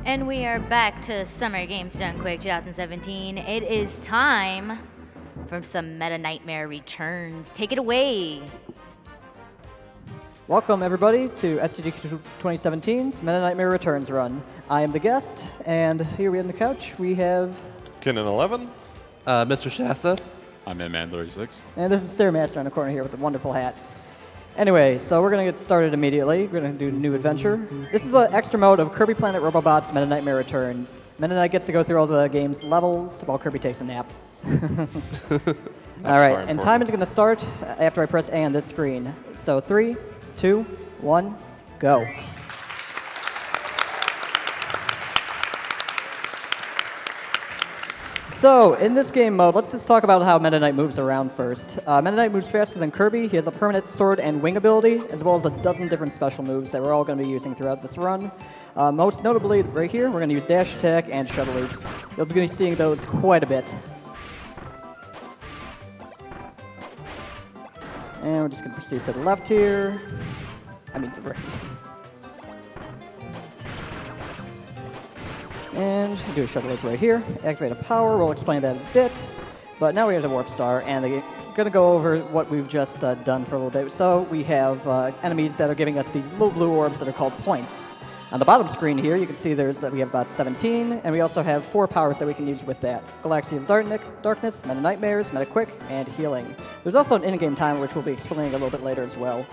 And we are back to Summer Games Done Quick 2017. It is time for some Meta Knightmare returns. Take it away. Welcome, everybody, to SGDQ 2017's Meta Knightmare Returns run. I am Theguesst, and here we on the couch, we have... Kinnan11. Mr. Shasta. I'm Man36. And this is Stairmaster in the corner here with a wonderful hat. Anyway, so we're going to get started immediately. We're going to do a new adventure. This is the extra mode of Kirby Planet Robobot's Meta Knightmare Returns. Meta Knight gets to go through all the game's levels while Kirby takes a nap. All right, and time is going to start after I press A on this screen. So 3, 2, 1, go. So, in this game mode, let's just talk about how Meta Knight moves around first. Meta Knight moves faster than Kirby. He has a permanent sword and wing ability, as well as a dozen different special moves that we're all going to be using throughout this run. Most notably, right here, we're going to use dash attack and shuttle loops. You'll be seeing those quite a bit. And we're just going to proceed to the left here. I mean, the right. And do a shuttle loop right here. Activate a power. We'll explain that in a bit. But now we have the warp star, and we're going to go over what we've just done for a little bit. So we have enemies that are giving us these little blue orbs that are called points. On the bottom screen here, you can see we have about 17, and we also have 4 powers that we can use with that. Galaxia's Darkness, Meta Nightmares, Meta Quick, and Healing. There's also an in-game timer, which we'll be explaining a little bit later as well.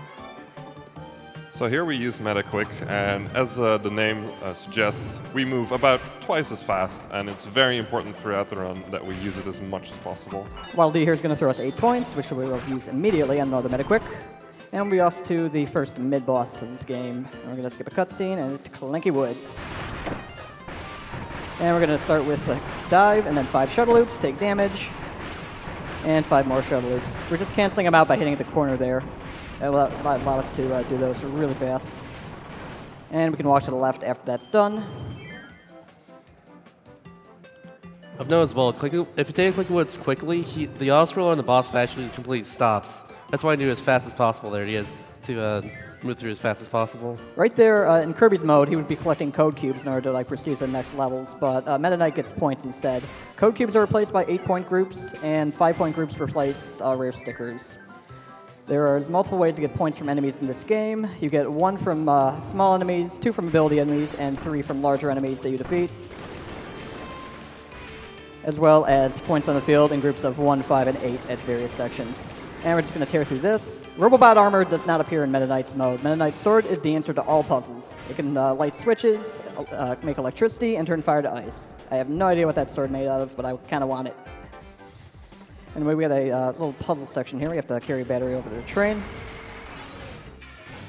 So here we use Meta Quick, and as the name suggests, we move about twice as fast, and it's very important throughout the run that we use it as much as possible. While D here is going to throw us 8 points, which we will use immediately on another Meta Quick. And we'll be off to the first mid-boss of this game. And we're going to skip a cutscene, and it's Clanky Woods. And we're going to start with a dive, and then 5 shuttle loops, take damage, and 5 more shuttle loops. We're just canceling them out by hitting the corner there. That will allow us to do those really fast. And we can walk to the left after that's done. Of note as well, if you take Clanky Woods quickly, the auto-scroller on the boss fight actually completely stops. That's why I do it as fast as possible there to move through as fast as possible. Right there, in Kirby's mode, he would be collecting code cubes in order to proceed to the next levels, but Meta Knight gets points instead. Code cubes are replaced by 8-point groups, and 5-point groups replace rare stickers. There are multiple ways to get points from enemies in this game. You get 1 from small enemies, 2 from ability enemies, and 3 from larger enemies that you defeat, as well as points on the field in groups of 1, 5, and 8 at various sections. And we're just going to tear through this. Robobot armor does not appear in Meta Knight's mode. Meta Knight's sword is the answer to all puzzles. It can light switches, make electricity, and turn fire to ice. I have no idea what that sword made out of, but I kind of want it. Anyway, we got a little puzzle section here. We have to carry a battery over to the train.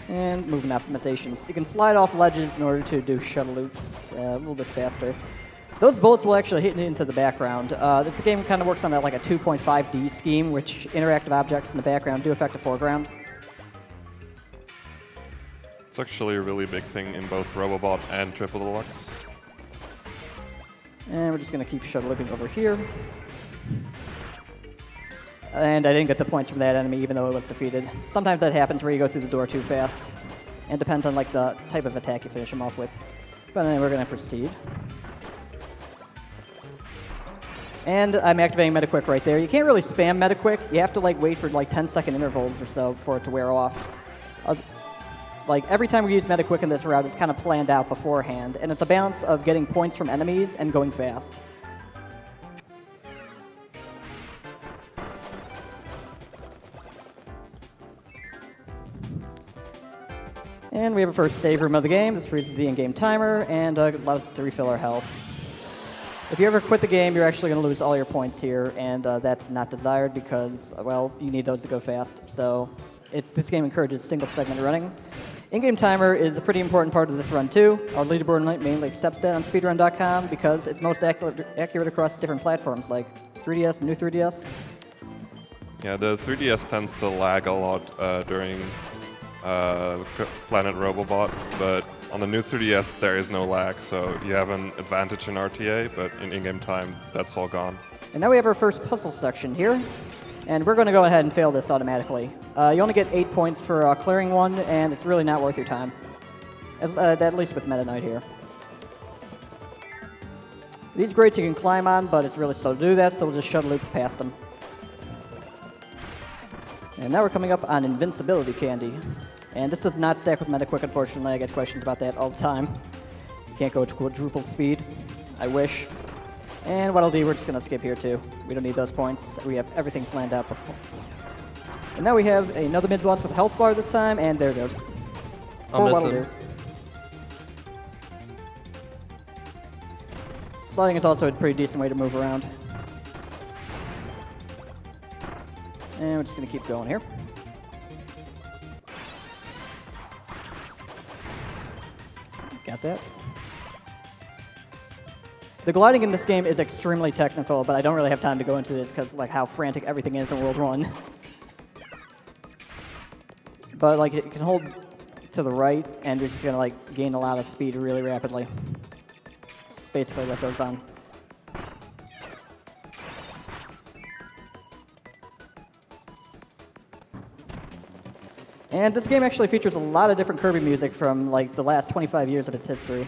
And movement optimizations. You can slide off ledges in order to do shuttle loops a little bit faster. Those bullets will actually hit into the background. This game kind of works on like a 2.5D scheme, which interactive objects in the background do affect the foreground. It's actually a really big thing in both Robobot and Triple Deluxe. And we're just going to keep shuttle looping over here. And I didn't get the points from that enemy, even though it was defeated. Sometimes that happens where you go through the door too fast. And it depends on like the type of attack you finish them off with. But then we're going to proceed. And I'm activating Meta Quick right there. You can't really spam Meta Quick. You have to like wait for like 10-second intervals or so for it to wear off. Like every time we use Meta Quick in this route, it's kind of planned out beforehand. And it's a balance of getting points from enemies and going fast. And we have a first save room of the game. This freezes the in-game timer and allows us to refill our health. If you ever quit the game, you're actually going to lose all your points here, and that's not desired because, well, you need those to go fast. So this game encourages single-segment running. In-game timer is a pretty important part of this run, too. Our leaderboard mainly accepts that on speedrun.com because it's most accurate across different platforms, like 3DS and new 3DS. Yeah, the 3DS tends to lag a lot during Planet Robobot, but on the new 3DS there is no lag, so you have an advantage in RTA, but in in-game time that's all gone. And now we have our first puzzle section here, and we're going to go ahead and fail this automatically. You only get 8 points for clearing one, and it's really not worth your time, at least with Meta Knight here. These grates you can climb on, but it's really slow to do that, so we'll just shuttle loop past them. And now we're coming up on Invincibility Candy. And this does not stack with Metaquick, unfortunately. I get questions about that all the time. You can't go to quadruple speed. I wish. And what I'll do, we're just going to skip here too. We don't need those points. We have everything planned out before. And now we have another mid-boss with a health bar this time, and there it goes. I'll miss him. Sliding is also a pretty decent way to move around. And we're just going to keep going here. Got that. The gliding in this game is extremely technical, but I don't really have time to go into this because like how frantic everything is in World 1. But like it can hold to the right, and you're just going to like gain a lot of speed really rapidly. That's basically what goes on. And this game actually features a lot of different Kirby music from like the last 25 years of its history.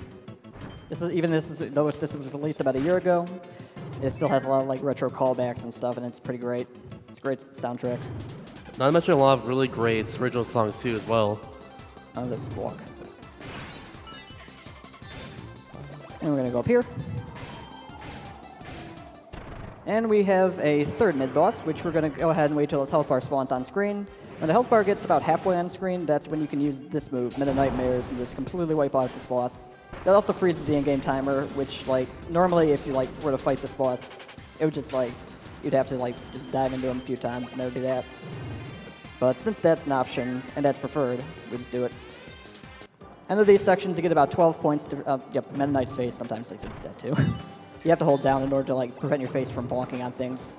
Though this was released about a year ago, it still has a lot of like retro callbacks and stuff, and it's pretty great. It's a great soundtrack. Not to mention a lot of really great original songs too as well. I'll just walk. And we're gonna go up here. And we have a third mid-boss, which we're gonna go ahead and wait till his health bar spawns on screen. When the health bar gets about halfway on screen, that's when you can use this move, Meta Knightmares, and just completely wipe out this boss. That also freezes the in-game timer, which like normally if you like were to fight this boss, it would just like you'd have to like just dive into him a few times and never do that. But since that's an option and that's preferred, we just do it. End of these sections, you get about 12 points. Yep, Meta Knight's face sometimes like does that too. You have to hold down in order to like prevent your face from bonking on things.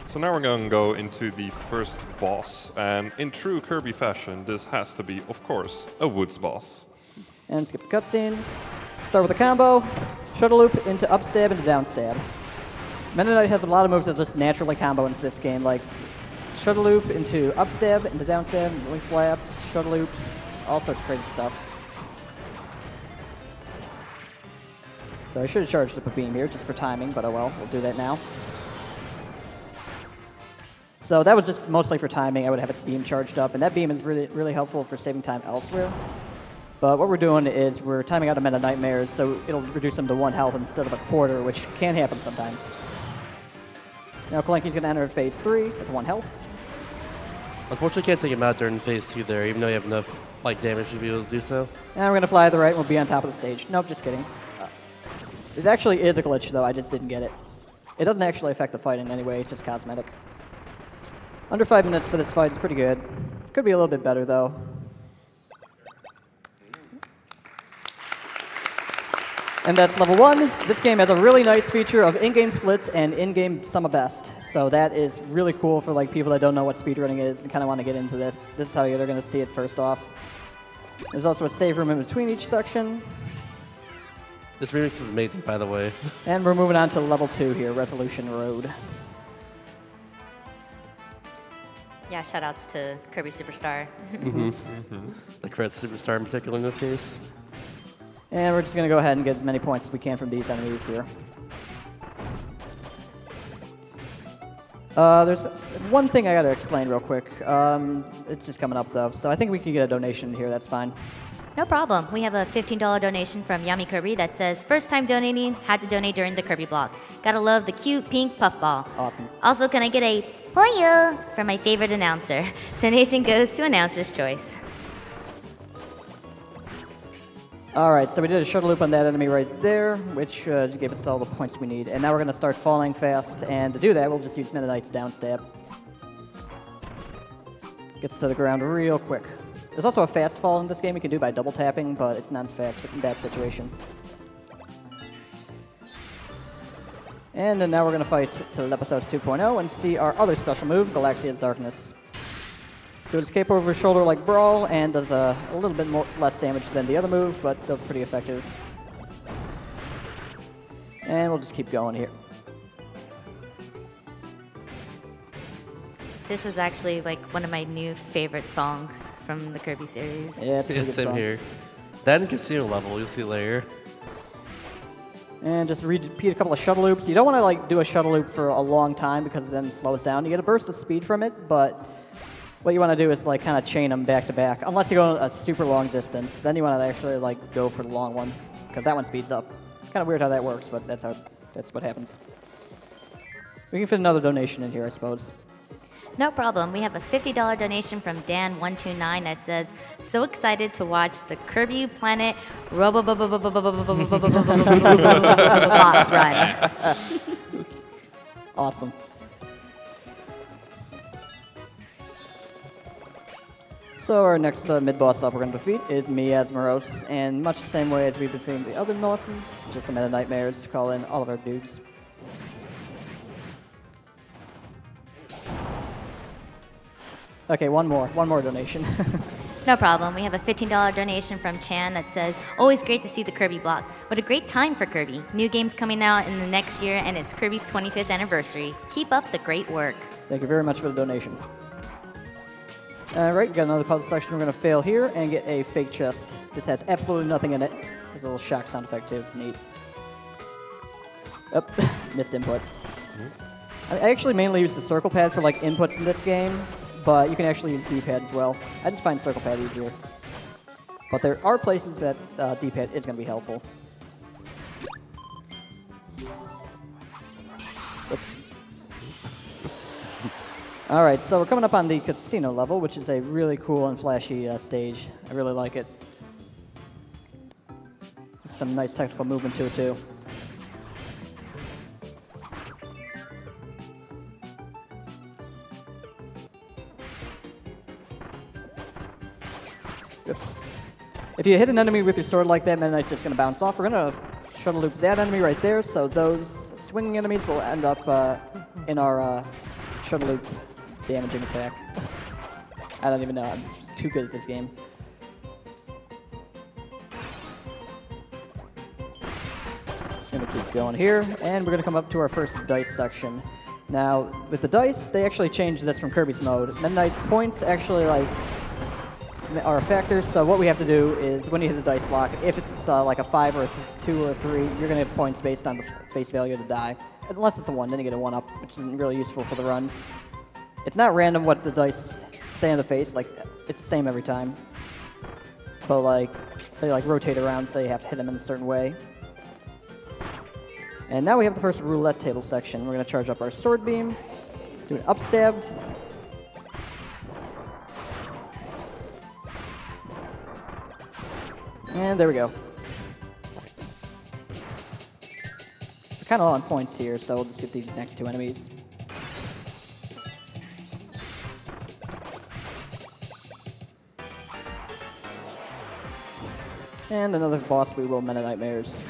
So now we're going to go into the first boss, and in true Kirby fashion, this has to be, of course, a woods boss. And skip the cutscene. Start with a combo, shuttle loop into up stab into down stab. Meta Knight has a lot of moves that just naturally combo into this game, like shuttle loop into up stab into down stab, link flaps, shuttle loops, all sorts of crazy stuff. So I should have charged up a beam here just for timing, but oh well, we'll do that now. So that was just mostly for timing. I would have a beam charged up, and that beam is really, really helpful for saving time elsewhere. But what we're doing is we're timing out a Meta Knightmares, so it'll reduce them to 1 health instead of a quarter, which can happen sometimes. Now Clanky's going to enter phase 3 with 1 health. Unfortunately, can't take him out during phase 2 there, even though you have enough like damage to be able to do so. And we're going to fly to the right, and we'll be on top of the stage. Nope, just kidding. It actually is a glitch, though. I just didn't get it. It doesn't actually affect the fight in any way. It's just cosmetic. Under 5 minutes for this fight is pretty good. Could be a little bit better, though. And that's level 1. This game has a really nice feature of in-game splits and in-game sum of best. So that is really cool for like people that don't know what speedrunning is and kind of want to get into this. This is how you're going to see it first off. There's also a save room in between each section. This remix is amazing, by the way. And we're moving on to level 2 here, Resolution Road. Yeah, shoutouts to Kirby Superstar. The Cred Superstar in particular in this case. And we're just going to go ahead and get as many points as we can from these enemies here. There's one thing I got to explain real quick. It's just coming up, though. So I think we can get a donation here. That's fine. No problem. We have a $15 donation from Yummy Kirby that says, first time donating, had to donate during the Kirby block. Gotta love the cute pink puffball. Awesome. Also, can I get a Poyo from my favorite announcer? Donation goes to announcer's choice. All right, so we did a shuttle loop on that enemy right there, which gave us all the points we need. And now we're going to start falling fast, and to do that, we'll just use Meta Knight's down stab. Gets to the ground real quick. There's also a fast fall in this game you can do by double tapping, but it's not as fast in that situation. And then now we're going to fight Telepithos 2.0 and see our other special move, Galaxia's Darkness. Do an escape over his shoulder like Brawl, and does a little bit less damage than the other move, but still pretty effective. And we'll just keep going here. This is actually like one of my new favorite songs from the Kirby series. Yeah, it's a pretty good same song. here. That and casino level, you'll see later. And just repeat a couple of shuttle loops. You don't want to like do a shuttle loop for a long time because then it slows down. You get a burst of speed from it, but what you want to do is like kind of chain them back to back. Unless you go a super long distance, then you want to actually like go for the long one because that one speeds up. Kind of weird how that works, but that's what happens. We can fit another donation in here, I suppose. No problem. We have a $50 donation from Dan129 that says, "So excited to watch the Kirby Planet Robobot run." Awesome. So our next mid-boss up we're going to defeat is Miasmoros, and much the same way as we've defeated the other bosses, just a Meta Nightmares to call in all of our dudes. Okay, one more donation. No problem. We have a $15 donation from Chan that says, "Always great to see the Kirby block. What a great time for Kirby. New games coming out in the next year, and it's Kirby's 25th anniversary. Keep up the great work." Thank you very much for the donation. All right, got another puzzle section. We're going to fail here and get a fake chest. This has absolutely nothing in it. There's a little shock sound effect too. It's neat. Oh, missed input. I actually mainly use the circle pad for like inputs in this game, but you can actually use D-pad as well. I just find circle pad easier. But there are places that D-pad is going to be helpful. Oops. All right, so we're coming up on the casino level, which is a really cool and flashy stage. I really like it. Some nice technical movement to it too. If you hit an enemy with your sword like that, then it's just going to bounce off. We're going to shuttle loop that enemy right there, so those swinging enemies will end up in our shuttle loop damaging attack. I don't even know. I'm just too good at this game. Just going to keep going here, and we're going to come up to our first dice section. Now, with the dice, they actually changed this from Kirby's mode. Meta Knight's points actually are factors, so what we have to do is when you hit a dice block, if it's like a 5 or a 2 or a 3, you're going to get points based on the face value of the die. Unless it's a 1, then you get a 1-up, which isn't really useful for the run. It's not random what the dice say on the face, like it's the same every time. But like they like rotate around, so you have to hit them in a certain way. And now we have the first roulette table section. We're going to charge up our sword beam, do an upstabbed. And there we go. Nice. We're kind of low on points here, so we'll just get these next two enemies. And another boss we will Meta Nightmares.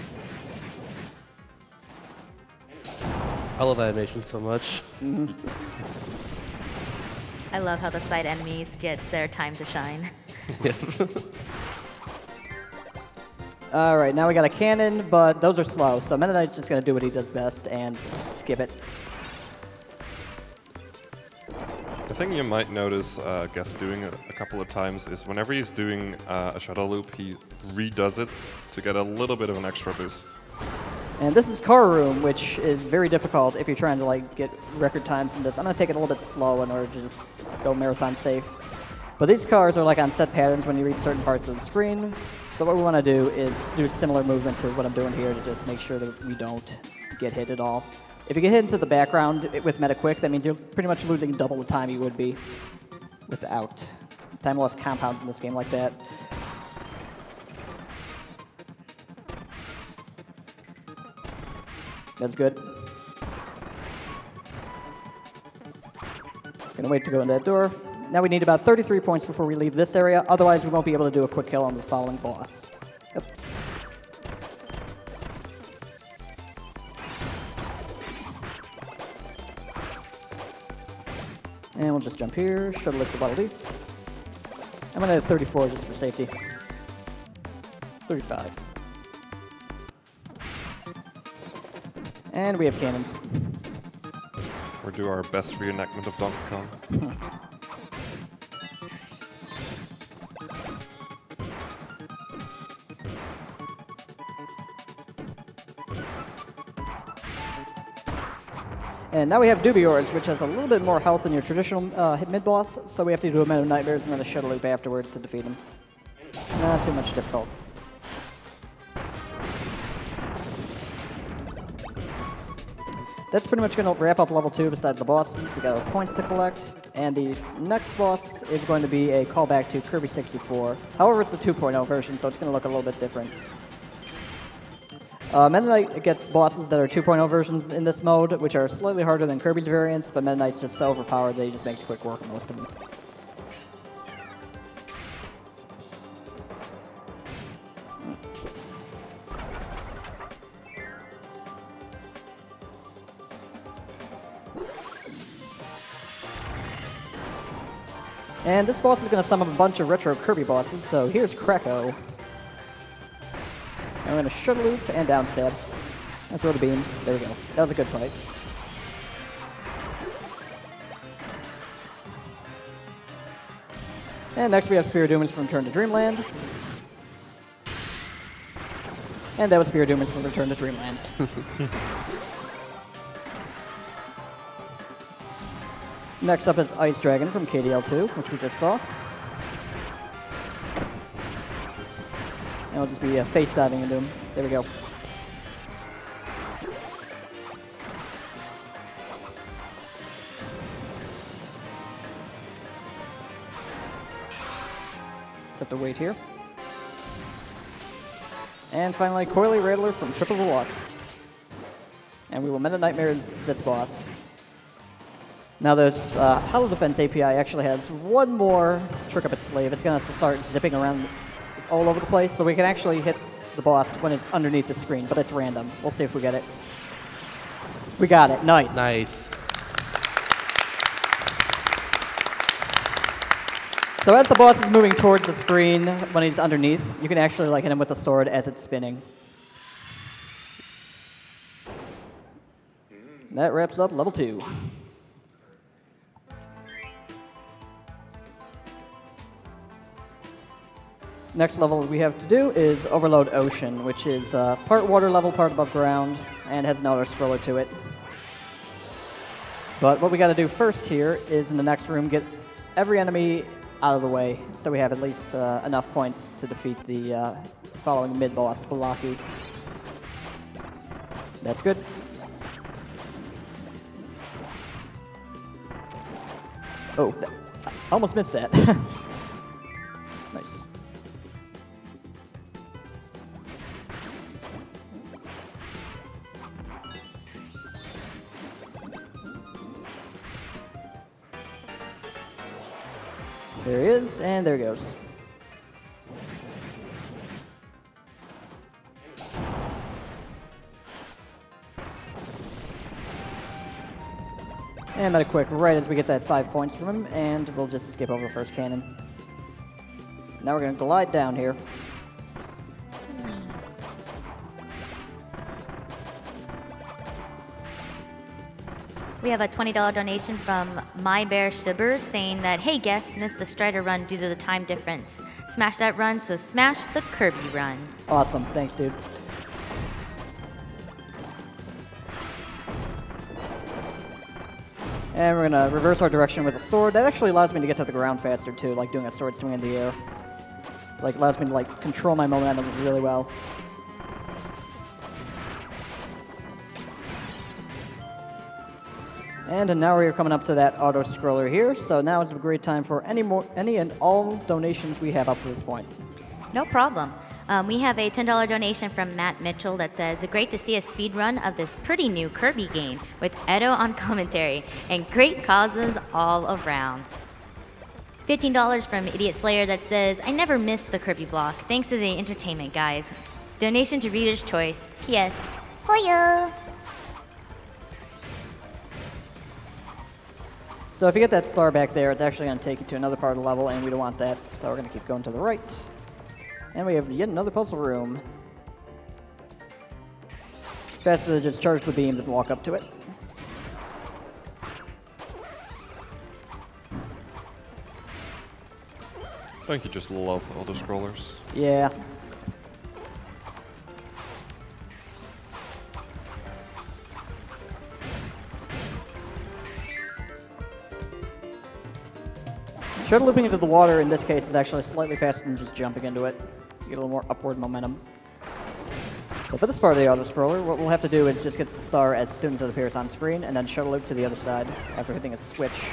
I love that animation so much. Mm-hmm. I love how the side enemies get their time to shine. Yeah. All right, now we got a cannon, but those are slow, so Meta Knight's just going to do what he does best and skip it. The thing you might notice Guest doing a couple of times is whenever he's doing a shuttle loop, he redoes it to get a little bit of an extra boost. And this is Car Room, which is very difficult if you're trying to like get record times in this. I'm going to take it a little bit slow in order to just go marathon safe. But these cars are like on set patterns when you reach certain parts of the screen. So what we want to do is do a similar movement to what I'm doing here to just make sure that we don't get hit at all. If you get hit into the background with Meta Quick, that means you're pretty much losing double the time you would be without. Time loss compounds in this game like that. That's good. Gonna wait to go in that door. Now we need about 33 points before we leave this area, otherwise we won't be able to do a quick kill on the following boss. Yep. And we'll just jump here, shuttle lift the bottle D. I'm gonna hit 34 just for safety. 35. And we have cannons. Or do our best reenactment of Donkey Kong. And now we have Dubiors, which has a little bit more health than your traditional mid-boss, so we have to do a Meta Nightmares and then a Shuttle Loop afterwards to defeat him. Not too much difficult. That's pretty much going to wrap up level 2 besides the bosses. We got our points to collect, and the next boss is going to be a callback to Kirby 64. However, it's a 2.0 version, so it's going to look a little bit different. Meta Knight gets bosses that are 2.0 versions in this mode, which are slightly harder than Kirby's variants, but Meta Knight's just so overpowered that he just makes quick work of most of them. And this boss is going to summon a bunch of retro Kirby bosses, so here's Kreko. And we're going to Shuttle Loop and down stab. And throw the beam. There we go. That was a good fight. And next we have Spear of Doomers from Return to Dreamland. And that was Spear of Doomers from Return to Dreamland. Next up is Ice Dragon from KDL2, which we just saw. And we'll just be face diving into him. There we go. Just have to wait here. And finally, Coily Rattler from Triple Deluxe. And we will Meta Nightmares this boss. Now this Hollow Defense API actually has one more trick up its sleeve. It's going to start zipping around all over the place, but we can actually hit the boss when it's underneath the screen, but it's random. We'll see if we get it. We got it. Nice. Nice. So as the boss is moving towards the screen when he's underneath, you can actually hit him with the sword as it's spinning. That wraps up level 2. Next level we have to do is Overload Ocean, which is part water level, part above ground, and has an auto-scroller to it. But what we got to do first here is in the next room get every enemy out of the way, so we have at least enough points to defeat the following mid-boss, Balaki. That's good. Oh, I almost missed that. Nice. There he is, and there he goes. And Meta Quick right as we get that 5 points from him, and we'll just skip over the first cannon. Now we're going to glide down here. We have a $20 donation from My Bear Shibber saying that, hey, guests, missed the Strider run due to the time difference. Smash that run, so smash the Kirby run. Awesome. Thanks, dude. And we're going to reverse our direction with a sword. That actually allows me to get to the ground faster, too, like doing a sword swing in the air. Like, allows me to, control my momentum really well. And now we're coming up to that auto-scroller here, so now is a great time for any and all donations we have up to this point. No problem. We have a $10 donation from Matt Mitchell that says, great to see a speed run of this pretty new Kirby game with Edo on commentary and great causes all around. $15 from Idiot Slayer that says, I never missed the Kirby block. Thanks to the entertainment, guys. Donation to Reader's Choice. P.S. Hoya! So if you get that star back there, it's actually going to take you to another part of the level, and we don't want that. So we're going to keep going to the right. And we have yet another puzzle room. It's faster to just charge the beam than walk up to it. Don't you just love auto-scrollers? Yeah. Shuttle looping into the water in this case is actually slightly faster than just jumping into it. You get a little more upward momentum. So for this part of the auto-scroller, what we'll have to do is just get the star as soon as it appears on screen, and then shuttle loop to the other side after hitting a switch.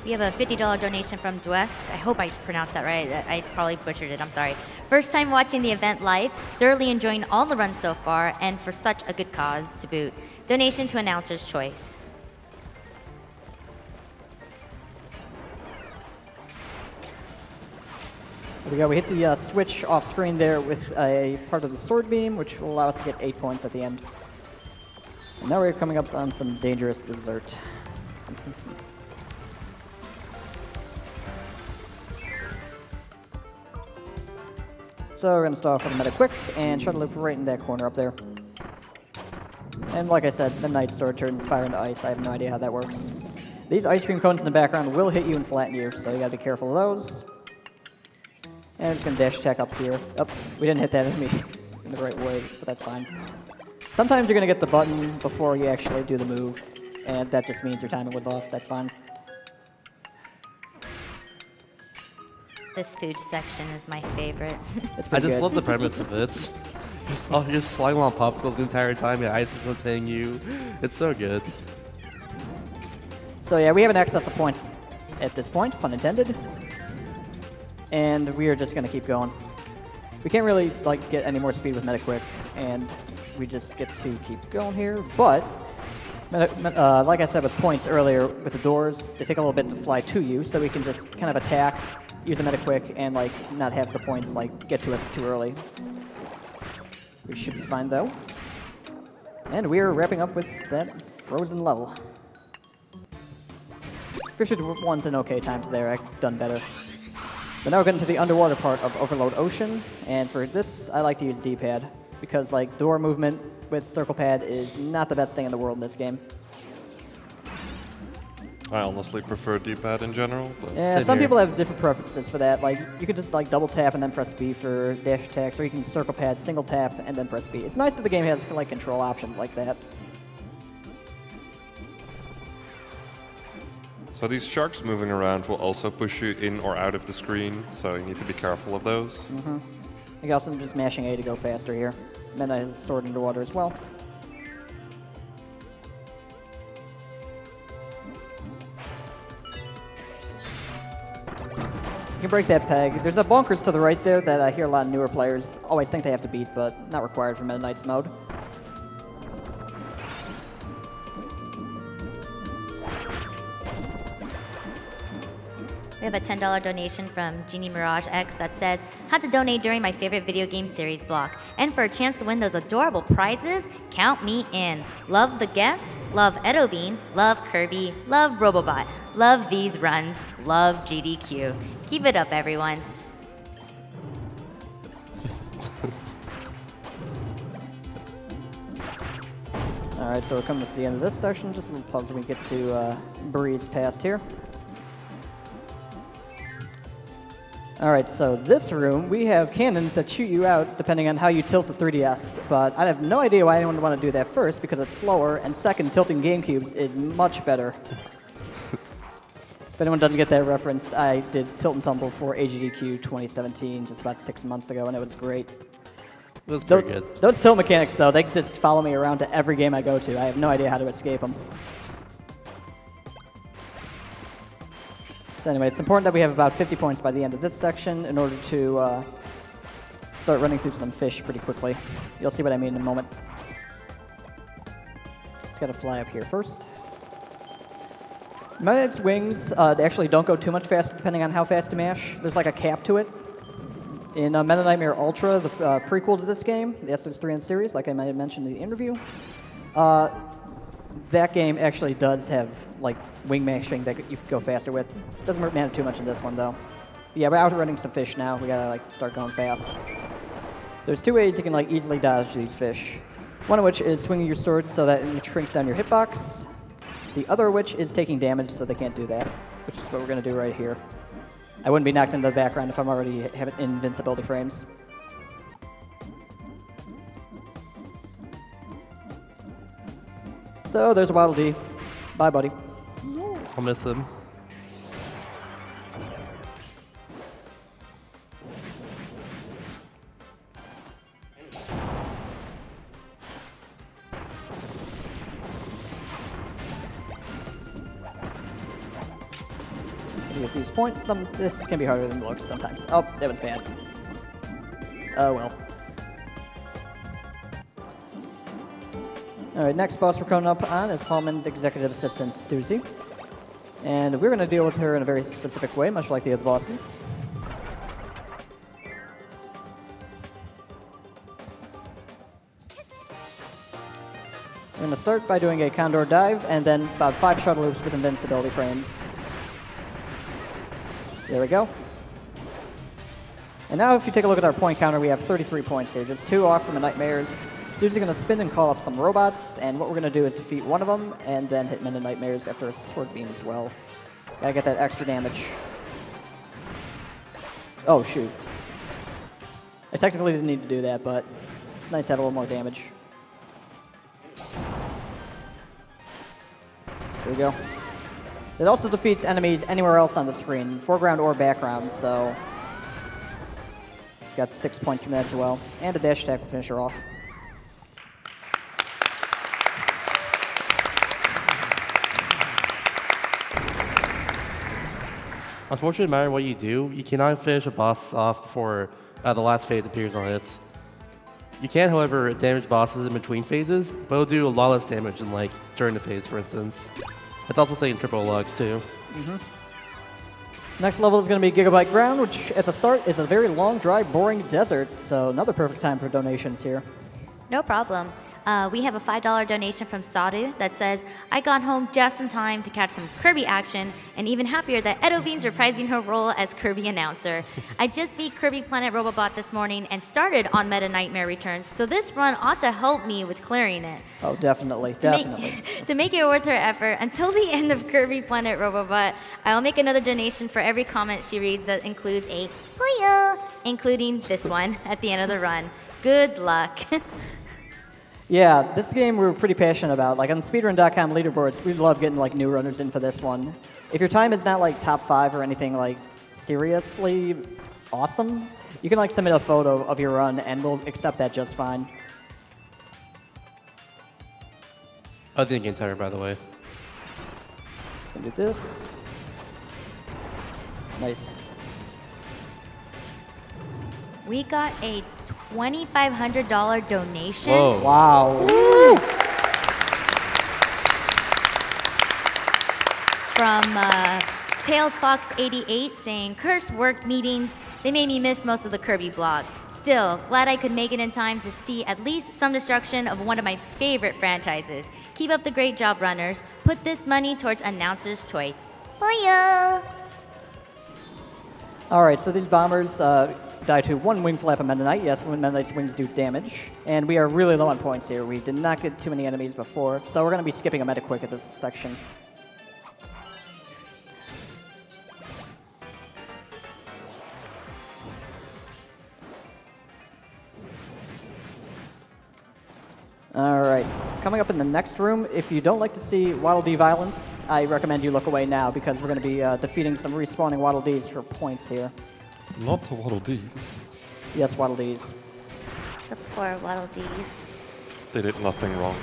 We have a $50 donation from Theguesst. I hope I pronounced that right. I probably butchered it. I'm sorry. First time watching the event live, thoroughly enjoying all the runs so far, and for such a good cause to boot. Donation to announcer's choice. There we go. We hit the switch off screen there with a part of the sword beam, which will allow us to get 8 points at the end. And now we're coming up on some dangerous dessert. So we're going to start off with a meta quick and shuttle loop right in that corner up there. And like I said, the Knight Sword turns fire into ice. I have no idea how that works. These ice cream cones in the background will hit you and flatten you, so you got to be careful of those. And I'm just going to dash attack up here. Oh, we didn't hit that enemy in the right way, but that's fine. Sometimes you're going to get the button before you actually do the move, and that just means your timing was off. That's fine. This food section is my favorite. I just love the premise of it. You're just flying along popsicles the entire time, your ice is hitting you. It's so good. So yeah, we have an excess of points at this point, pun intended. And we are just going to keep going. We can't really get any more speed with Metaquick, and we just get to keep going here. But, like I said with points earlier, with the doors, they take a little bit to fly to you, so we can just kind of attack, use the Metaquick, and not have the points get to us too early. We should be fine though. And we're wrapping up with that frozen level. 51's an okay time to there. I've done better. But now we're getting to the underwater part of Overload Ocean, and for this, I like to use D-pad, because door movement with circle pad is not the best thing in the world in this game. I honestly prefer D-pad in general, but yeah, some people have different preferences for that. You could just double tap and then press B for dash attacks, or you can use circle pad, single tap, and then press B. It's nice that the game has control options like that. So these sharks moving around will also push you in or out of the screen, so you need to be careful of those. Mm-hmm. You can also just mashing A to go faster here. Then I has a sword underwater as well. You can break that peg. There's a bonkers to the right there that I hear a lot of newer players always think they have to beat, but not required for Meta Knight's mode. We have a $10 donation from Genie Mirage X that says, had to donate during my favorite video game series block. And for a chance to win those adorable prizes, count me in. Love Theguesst, love Edobean, love Kirby, love Robobot, love these runs, love GDQ. Keep it up, everyone. All right, so we're coming to the end of this section. Just a little pause when we get to breeze past here. All right, so this room, we have cannons that shoot you out depending on how you tilt the 3DS, but I have no idea why anyone would want to do that first, because it's slower, and second, tilting GameCubes is much better. If anyone doesn't get that reference, I did Tilt and Tumble for SGDQ 2017 just about 6 months ago, and it was great. It was pretty good. Those tilt mechanics, though, they just follow me around to every game I go to. I have no idea how to escape them. So anyway, it's important that we have about 50 points by the end of this section in order to start running through some fish pretty quickly. You'll see what I mean in a moment. Just gotta fly up here first. Meta Knight's wings, they actually don't go too much faster depending on how fast you mash. There's a cap to it. In Meta Knightmare Ultra, the prequel to this game, the SS3N series, like I might have mentioned in the interview, that game actually does have wing mashing that you could go faster with. Doesn't matter too much in this one though. But yeah, we're outrunning some fish now. We gotta start going fast. There's two ways you can easily dodge these fish. One of which is swinging your sword so that it shrinks down your hitbox. The other of which is taking damage so they can't do that, which is what we're gonna do right here. I wouldn't be knocked into the background if I'm already having invincibility frames. So there's a Waddle Dee. Bye, buddy. I'll miss him. Get these points. This can be harder than it looks sometimes. Oh, that was bad. Oh well. All right, next boss we're coming up on is Hallman's executive assistant, Susie. And we're going to deal with her in a very specific way, much like the other bosses. We're going to start by doing a Condor dive, and then about 5 shuttle loops with invincibility frames. There we go. And now if you take a look at our point counter, we have 33 points here, just 2 off from the Knightmares. Susie's going to spin and call up some robots, and what we're going to do is defeat one of them, and then hit him into Knightmares after a sword beam as well. Gotta get that extra damage. Oh, shoot. I technically didn't need to do that, but it's nice to have a little more damage. There we go. It also defeats enemies anywhere else on the screen, foreground or background, so got 6 points from that as well. And a dash attack will finish her off. Unfortunately, no matter what you do, you cannot finish a boss off before the last phase appears on it. You can, however, damage bosses in between phases, but it'll do a lot less damage than like during the phase, for instance. It's also taking triple lugs too. Next level is going to be Gigabyte Ground, which at the start is a very long, dry, boring desert, so another perfect time for donations here. No problem. We have a $5 donation from Sadu that says, I got home just in time to catch some Kirby action, and even happier that Edo Bean's reprising her role as Kirby announcer. I just beat Kirby Planet Robobot this morning and started on Meta Knightmare Returns, so this run ought to help me with clearing it. Oh, definitely, definitely. To make it worth her effort, until the end of Kirby Planet Robobot, I'll make another donation for every comment she reads that includes a Puyo, including this one at the end of the run. Good luck. Yeah, this game we're pretty passionate about. Like on the speedrun.com leaderboards, we love getting like new runners in for this one. If your time is not like top 5 or anything like seriously awesome, you can like submit a photo of your run and we'll accept that just fine. I didn't get tired, by the way. Just gonna do this. Nice. We got a $2,500 donation. Whoa. Wow. From TailsFox88 saying, curse work meetings, they made me miss most of the Kirby blog. Still, glad I could make it in time to see at least some destruction of one of my favorite franchises. Keep up the great job, runners. Put this money towards Announcer's Choice. Booyah! All right, so these bombers die to 1 wing flap of Meta Knight. Yes, Meta Knight's wings do damage. And we are really low on points here. We did not get too many enemies before, so we're going to be skipping a Meta Quick at this section. All right, coming up in the next room, if you don't like to see Waddle Dee violence, I recommend you look away now because we're going to be defeating some respawning Waddle Dees for points here. Not to Waddle Dees. Yes, Waddle Dees. The poor Waddle Dees. They did nothing wrong.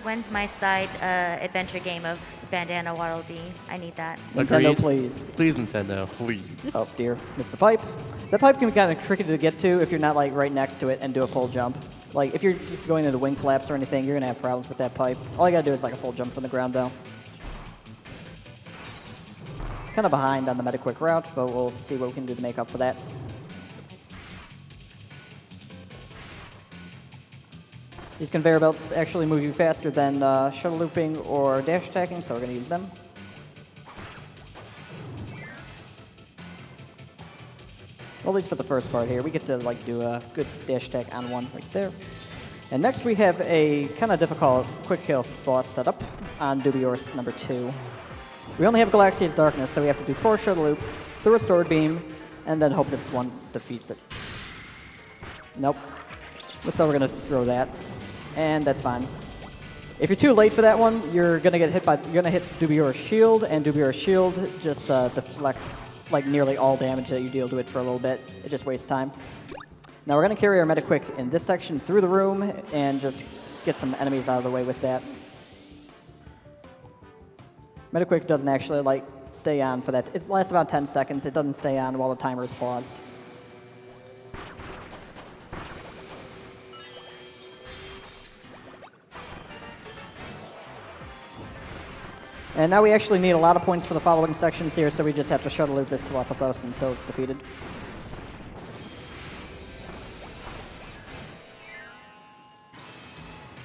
When's my side adventure game of Bandana Waddle Dee? I need that. Nintendo, Agreed. please. Please, Nintendo. Please. Oh dear, missed the pipe. The pipe can be kind of tricky to get to if you're not like right next to it and do a full jump. Like if you're just going into wing flaps or anything, you're gonna have problems with that pipe. All you gotta do is like a full jump from the ground though. Kind of behind on the Meta Quick route, but we'll see what we can do to make up for that. These conveyor belts actually move you faster than shuttle looping or dash attacking, so we're going to use them. Well, at least for the first part here, we get to like do a good dash attack on one right there. And next we have a kind of difficult quick kill boss setup on Dubior's number 2. We only have Galaxia's Darkness, so we have to do 4 shuttle loops, through a sword beam, and then hope this one defeats it. Nope. Looks like we're going to throw that. and that's fine. If you're too late for that one, you're gonna get hit by. You're gonna hit Dubiora's shield, and Dubiora's shield just deflects like nearly all damage that you deal to it for a little bit. It just wastes time. Now we're gonna carry our Metaquick in this section through the room and just get some enemies out of the way with that. Metaquick doesn't actually like stay on for that. It lasts about 10 seconds. It doesn't stay on while the timer is paused. And now we actually need a lot of points for the following sections here, so we just have to shuttle loop this Telepithos until it's defeated.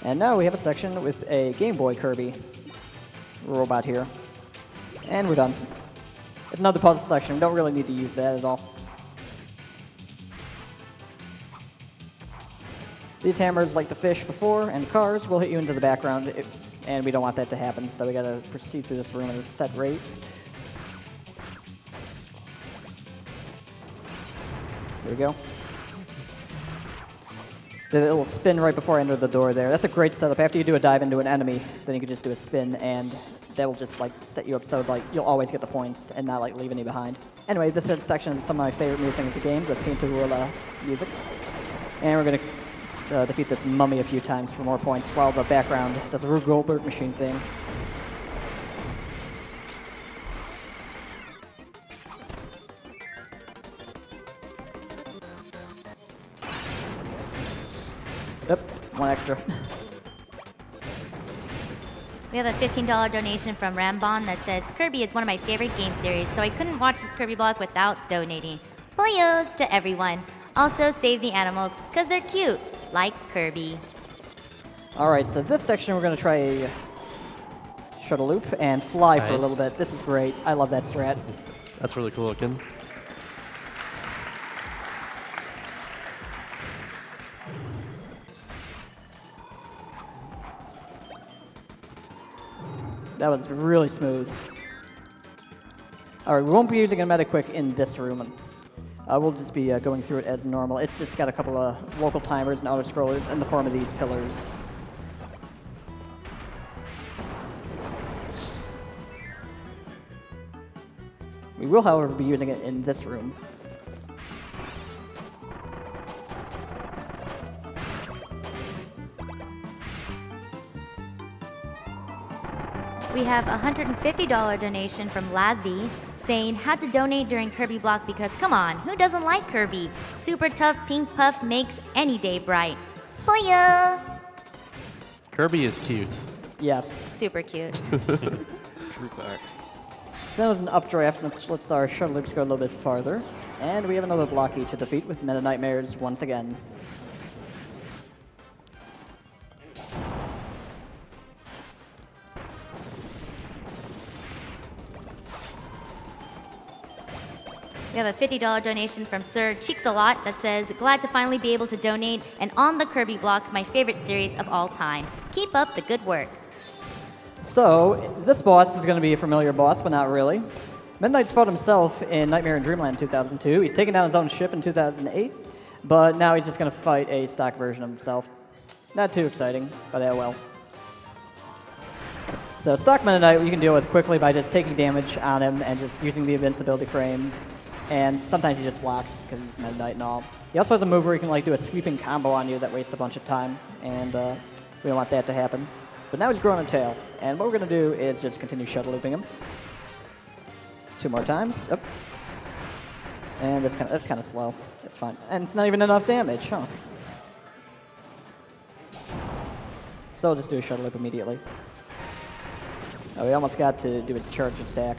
And now we have a section with a Game Boy Kirby robot here. And we're done. It's another puzzle section. We don't really need to use that at all. These hammers, like the fish before and cars, will hit you into the background, and we don't want that to happen, so we gotta proceed through this room at a set rate. There we go. Did a little spin right before I entered the door there. That's a great setup. After you do a dive into an enemy, then you can just do a spin, and that will just like set you up so like you'll always get the points and not like leave any behind. Anyway, this section is some of my favorite music of the game, the Painterula music. And we're gonna defeat this mummy a few times for more points while the background does a Rube Goldberg machine thing. Yep, one extra. We have a $15 donation from Rambon that says, Kirby is one of my favorite game series, so I couldn't watch this Kirby block without donating. Playos to everyone. Also, save the animals, because they're cute, like Kirby. Alright, so this section we're going to try a shuttle loop and fly for a little bit. This is great. I love that strat. That's really cool looking. That was really smooth. Alright, we won't be using a Metaquick in this room. We'll just be going through it as normal. It's just got a couple of local timers and auto-scrollers in the form of these pillars. We will, however, be using it in this room. We have a $150 donation from Lazzy saying, had to donate during Kirby block because, come on, who doesn't like Kirby? Super tough pink puff makes any day bright. Playa! Kirby is cute. Yes. Super cute. True fact. So that was an updraft. Let's our shuttle loops go a little bit farther. And we have another blocky to defeat with Meta Knightmares once again. We have a $50 donation from Sir Cheeks-a-Lot that says, glad to finally be able to donate, and on the Kirby block, my favorite series of all time. Keep up the good work. So, this boss is going to be a familiar boss, but not really. Midnight's fought himself in Nightmare in Dreamland 2002. He's taken down his own ship in 2008, but now he's just going to fight a stock version of himself. Not too exciting, but yeah, well. So, stock Meta Knight you can deal with quickly by just taking damage on him and just using the invincibility frames. And sometimes he just blocks because he's Meta Knight and all. He also has a move where he can like do a sweeping combo on you that wastes a bunch of time, and we don't want that to happen. But now he's growing a tail, and what we're going to do is just continue shuttle looping him. 2 more times. Yep. And that's kind of slow. It's fine. And it's not even enough damage, huh? So we'll just do a shuttle loop immediately. Oh, we almost got to do his charge attack.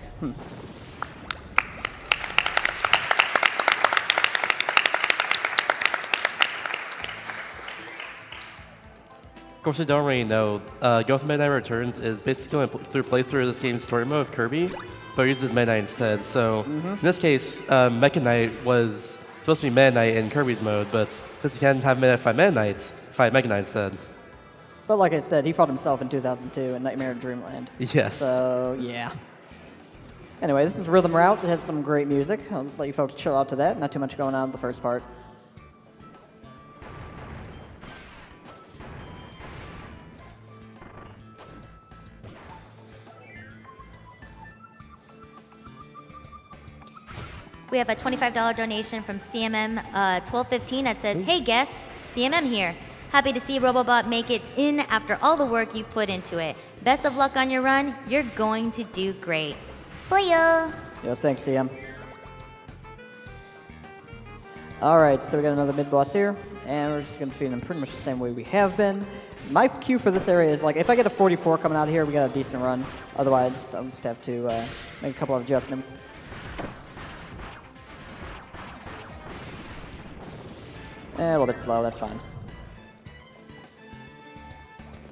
Of course, I don't really know. Ghost Midnight Returns is basically going through playthrough of this game's story mode of Kirby, but it uses Meta Knight instead. So in this case, Mecha Knight was supposed to be Meta Knight in Kirby's mode, but since he can't have Meta fight Meta Knights, fight Mecha Knight instead. But like I said, he fought himself in 2002 in Nightmare in Dreamland. Yes. So, yeah. Anyway, this is Rhythm Route. It has some great music. I'll just let you folks chill out to that. Not too much going on in the first part. We have a $25 donation from CMM 1215 that says, "Hey guest, CMM here. Happy to see Robobot make it in after all the work you've put into it. Best of luck on your run. You're going to do great. Booyah!" Yes, thanks, CM. All right, so we got another mid-boss here, and we're just going to defeat them pretty much the same way we have been. My cue for this area is, like, if I get a 44 coming out here, we got a decent run. Otherwise, I'll just have to make a couple of adjustments. A little bit slow, that's fine.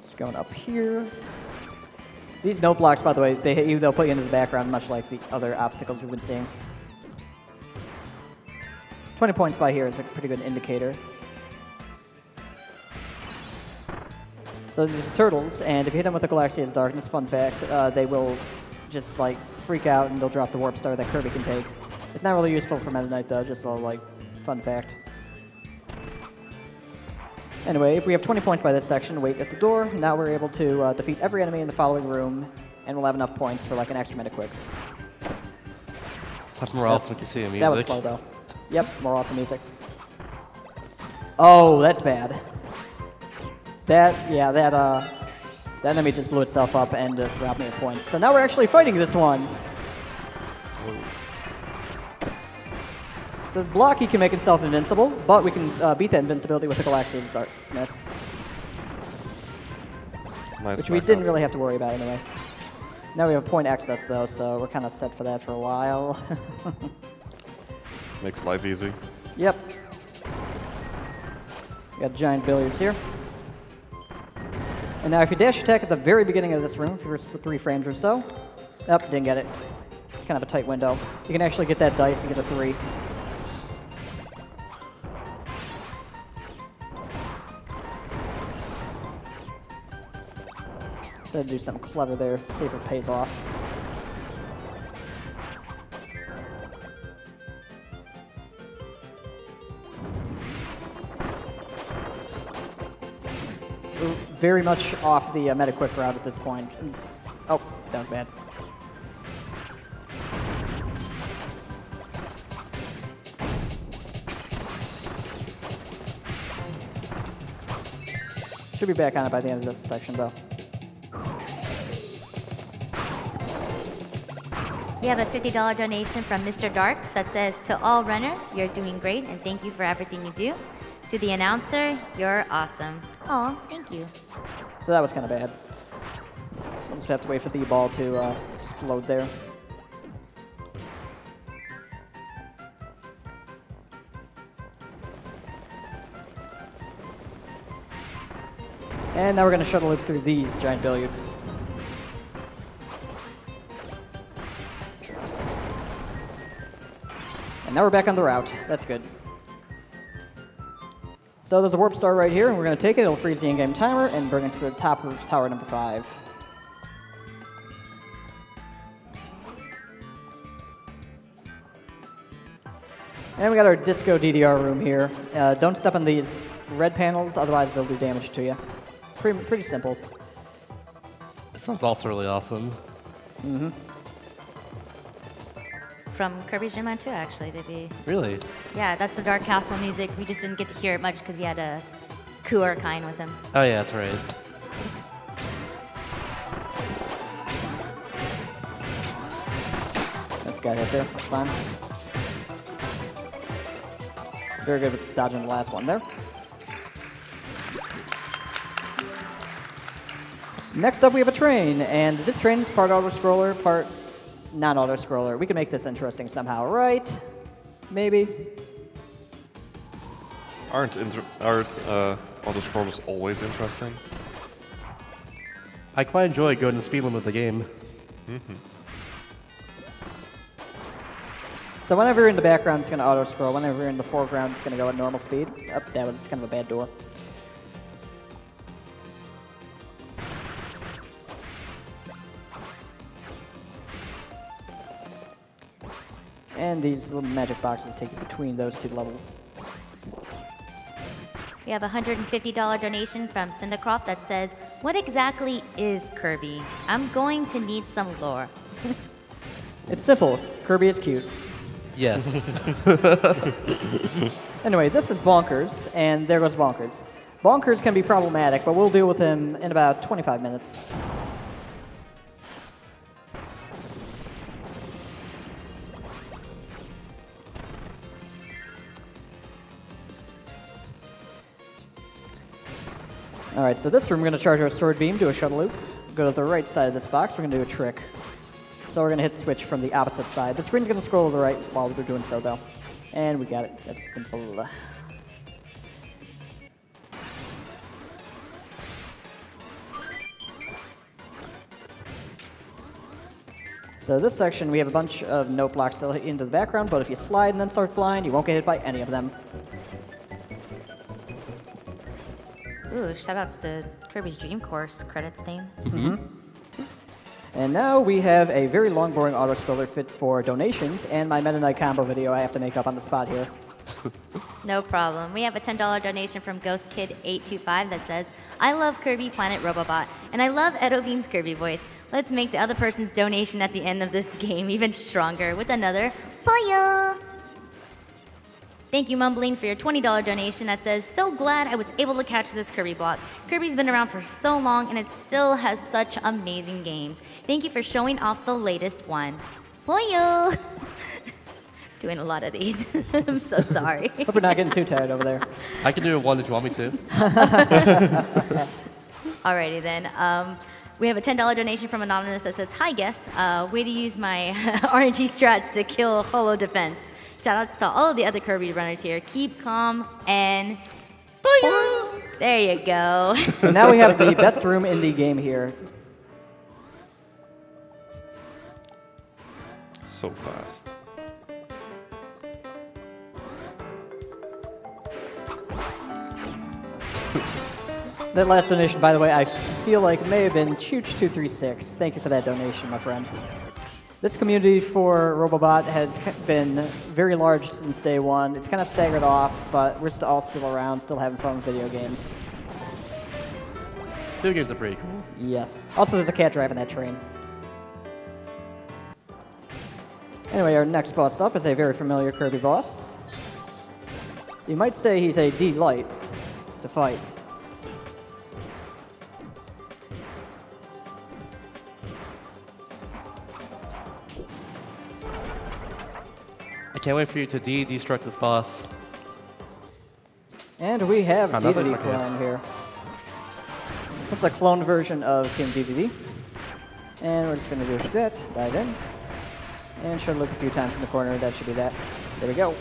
Just going up here. These note blocks, by the way, they'll put you into the background, much like the other obstacles we've been seeing. 20 points by here is a pretty good indicator. So these turtles, and if you hit them with the Galaxia's Darkness, fun fact, they will just like freak out and they'll drop the Warp Star that Kirby can take. It's not really useful for Meta Knight though, just a like fun fact. Anyway, if we have 20 points by this section, wait at the door. Now we're able to defeat every enemy in the following room, and we'll have enough points for like an extra Meta Quick. That's more awesome to see in music. That was slow though. Yep, more awesome music. Oh, that's bad. That enemy just blew itself up and just robbed me of points. So now we're actually fighting this one. So this block, he can make himself invincible, but we can beat that invincibility with the Galaxia's Darkness. Nice, which we didn't really have to worry about anyway. Now we have point access though, so we're kind of set for that for a while. Makes life easy. Yep. We got giant billiards here. And now if you dash attack at the very beginning of this room, for 3 frames or so, didn't get it. It's kind of a tight window. You can actually get that dice and get a 3. So do something clever there, see if it pays off. We're very much off the Meta Quick route at this point. Oh, that was bad. Should be back on it by the end of this section, though. We have a $50 donation from Mr. Darks that says, "To all runners, you're doing great, and thank you for everything you do. To the announcer, you're awesome." Oh, thank you. So that was kind of bad. We'll just have to wait for the ball to explode there. And now we're going to shuttle loop through these giant billiards. And now we're back on the route. That's good. So there's a warp star right here, and we're going to take it. It'll freeze the in-game timer and bring us to the top of tower number 5. And we got our disco DDR room here. Don't step on these red panels, otherwise they'll do damage to you. Pretty simple. This sounds also really awesome. Mm-hmm. From Kirby's Dream Land 2, actually, to be. Really? Yeah, that's the Dark Castle music. We just didn't get to hear it much because he had a Kuarkine with him. Oh yeah, that's right. That got hit there. That's fine. Very good with dodging the last one there. Next up, we have a train, and this train is part auto-scroller, part non-auto-scroller. We can make this interesting somehow, right? Maybe. Aren't auto-scrollers always interesting? I quite enjoy going to the speed limit of the game. Mm-hmm. So whenever you're in the background, it's going to auto-scroll. Whenever you're in the foreground, it's going to go at normal speed. Oh, that was kind of a bad door. And these little magic boxes take you between those 2 levels. We have a $150 donation from Cindacroft that says, "What exactly is Kirby? I'm going to need some lore." It's simple. Kirby is cute. Yes. Anyway, this is Bonkers, and there goes Bonkers. Bonkers can be problematic, but we'll deal with him in about 25 minutes. All right, so this room, we're going to charge our sword beam, do a shuttle loop, go to the right side of this box, we're going to do a trick. So we're going to hit switch from the opposite side. The screen's going to scroll to the right while we're doing so, though. And we got it. That's simple. So this section, we have a bunch of note blocks that hit into the background, but if you slide and then start flying, you won't get hit by any of them. Ooh, shoutouts to Kirby's Dream Course credits theme. And now we have a very long, boring auto-scroller fit for donations and my Meta Knight combo video I have to make up on the spot here. No problem. We have a $10 donation from GhostKid825 that says, I love Kirby Planet Robobot, and I love Edovine's Kirby voice. Let's make the other person's donation at the end of this game even stronger with another Puyo! Thank you, Mumbling, for your $20 donation that says, so glad I was able to catch this Kirby block. Kirby's been around for so long, and it still has such amazing games. Thank you for showing off the latest one. Puyo! Doing a lot of these. I'm so sorry. Hope we're not getting too tired over there. I can do one if you want me to. Alrighty then. We have a $10 donation from Anonymous that says, hi, guests. Way to use my RNG strats to kill holo defense. Shoutouts to all of the other Kirby runners here. Keep calm and... Booyah! There you go. And now we have the best room in the game here. So fast. That last donation, by the way, I feel like may have been Chooch236. Thank you for that donation, my friend. This community for Robobot has been very large since day one. It's kind of staggered off, but we're all still around, still having fun with video games. Video games are pretty cool. Yes. Also, there's a cat driving that train. Anyway, our next boss up is a very familiar Kirby boss. You might say he's a delight to fight. I can't wait for you to destruct this boss. And we have Another DDD clone here. This is a clone version of King DDD. And we're just going to do that, dive in. And should look a few times in the corner, that should be that. There we go.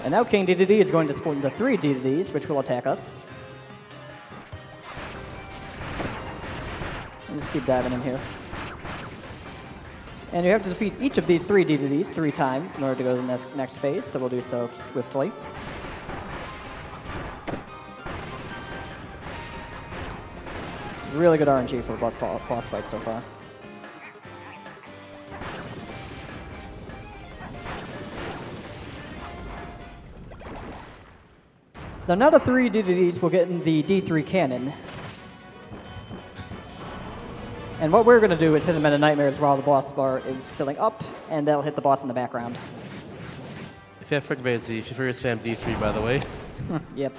And now King DDD is going to split into 3 DDDs, which will attack us. And just keep diving in here. And you have to defeat each of these 3 DDDs 3 times in order to go to the next phase, so we'll do so swiftly. Really good RNG for boss fights so far. So now the 3 DDDs will get in the D3 cannon. And what we're going to do is hit them at Knightmares while the boss bar is filling up, and they'll hit the boss in the background. If you have Frick Vanzy, if you first spam D3, by the way. Yep.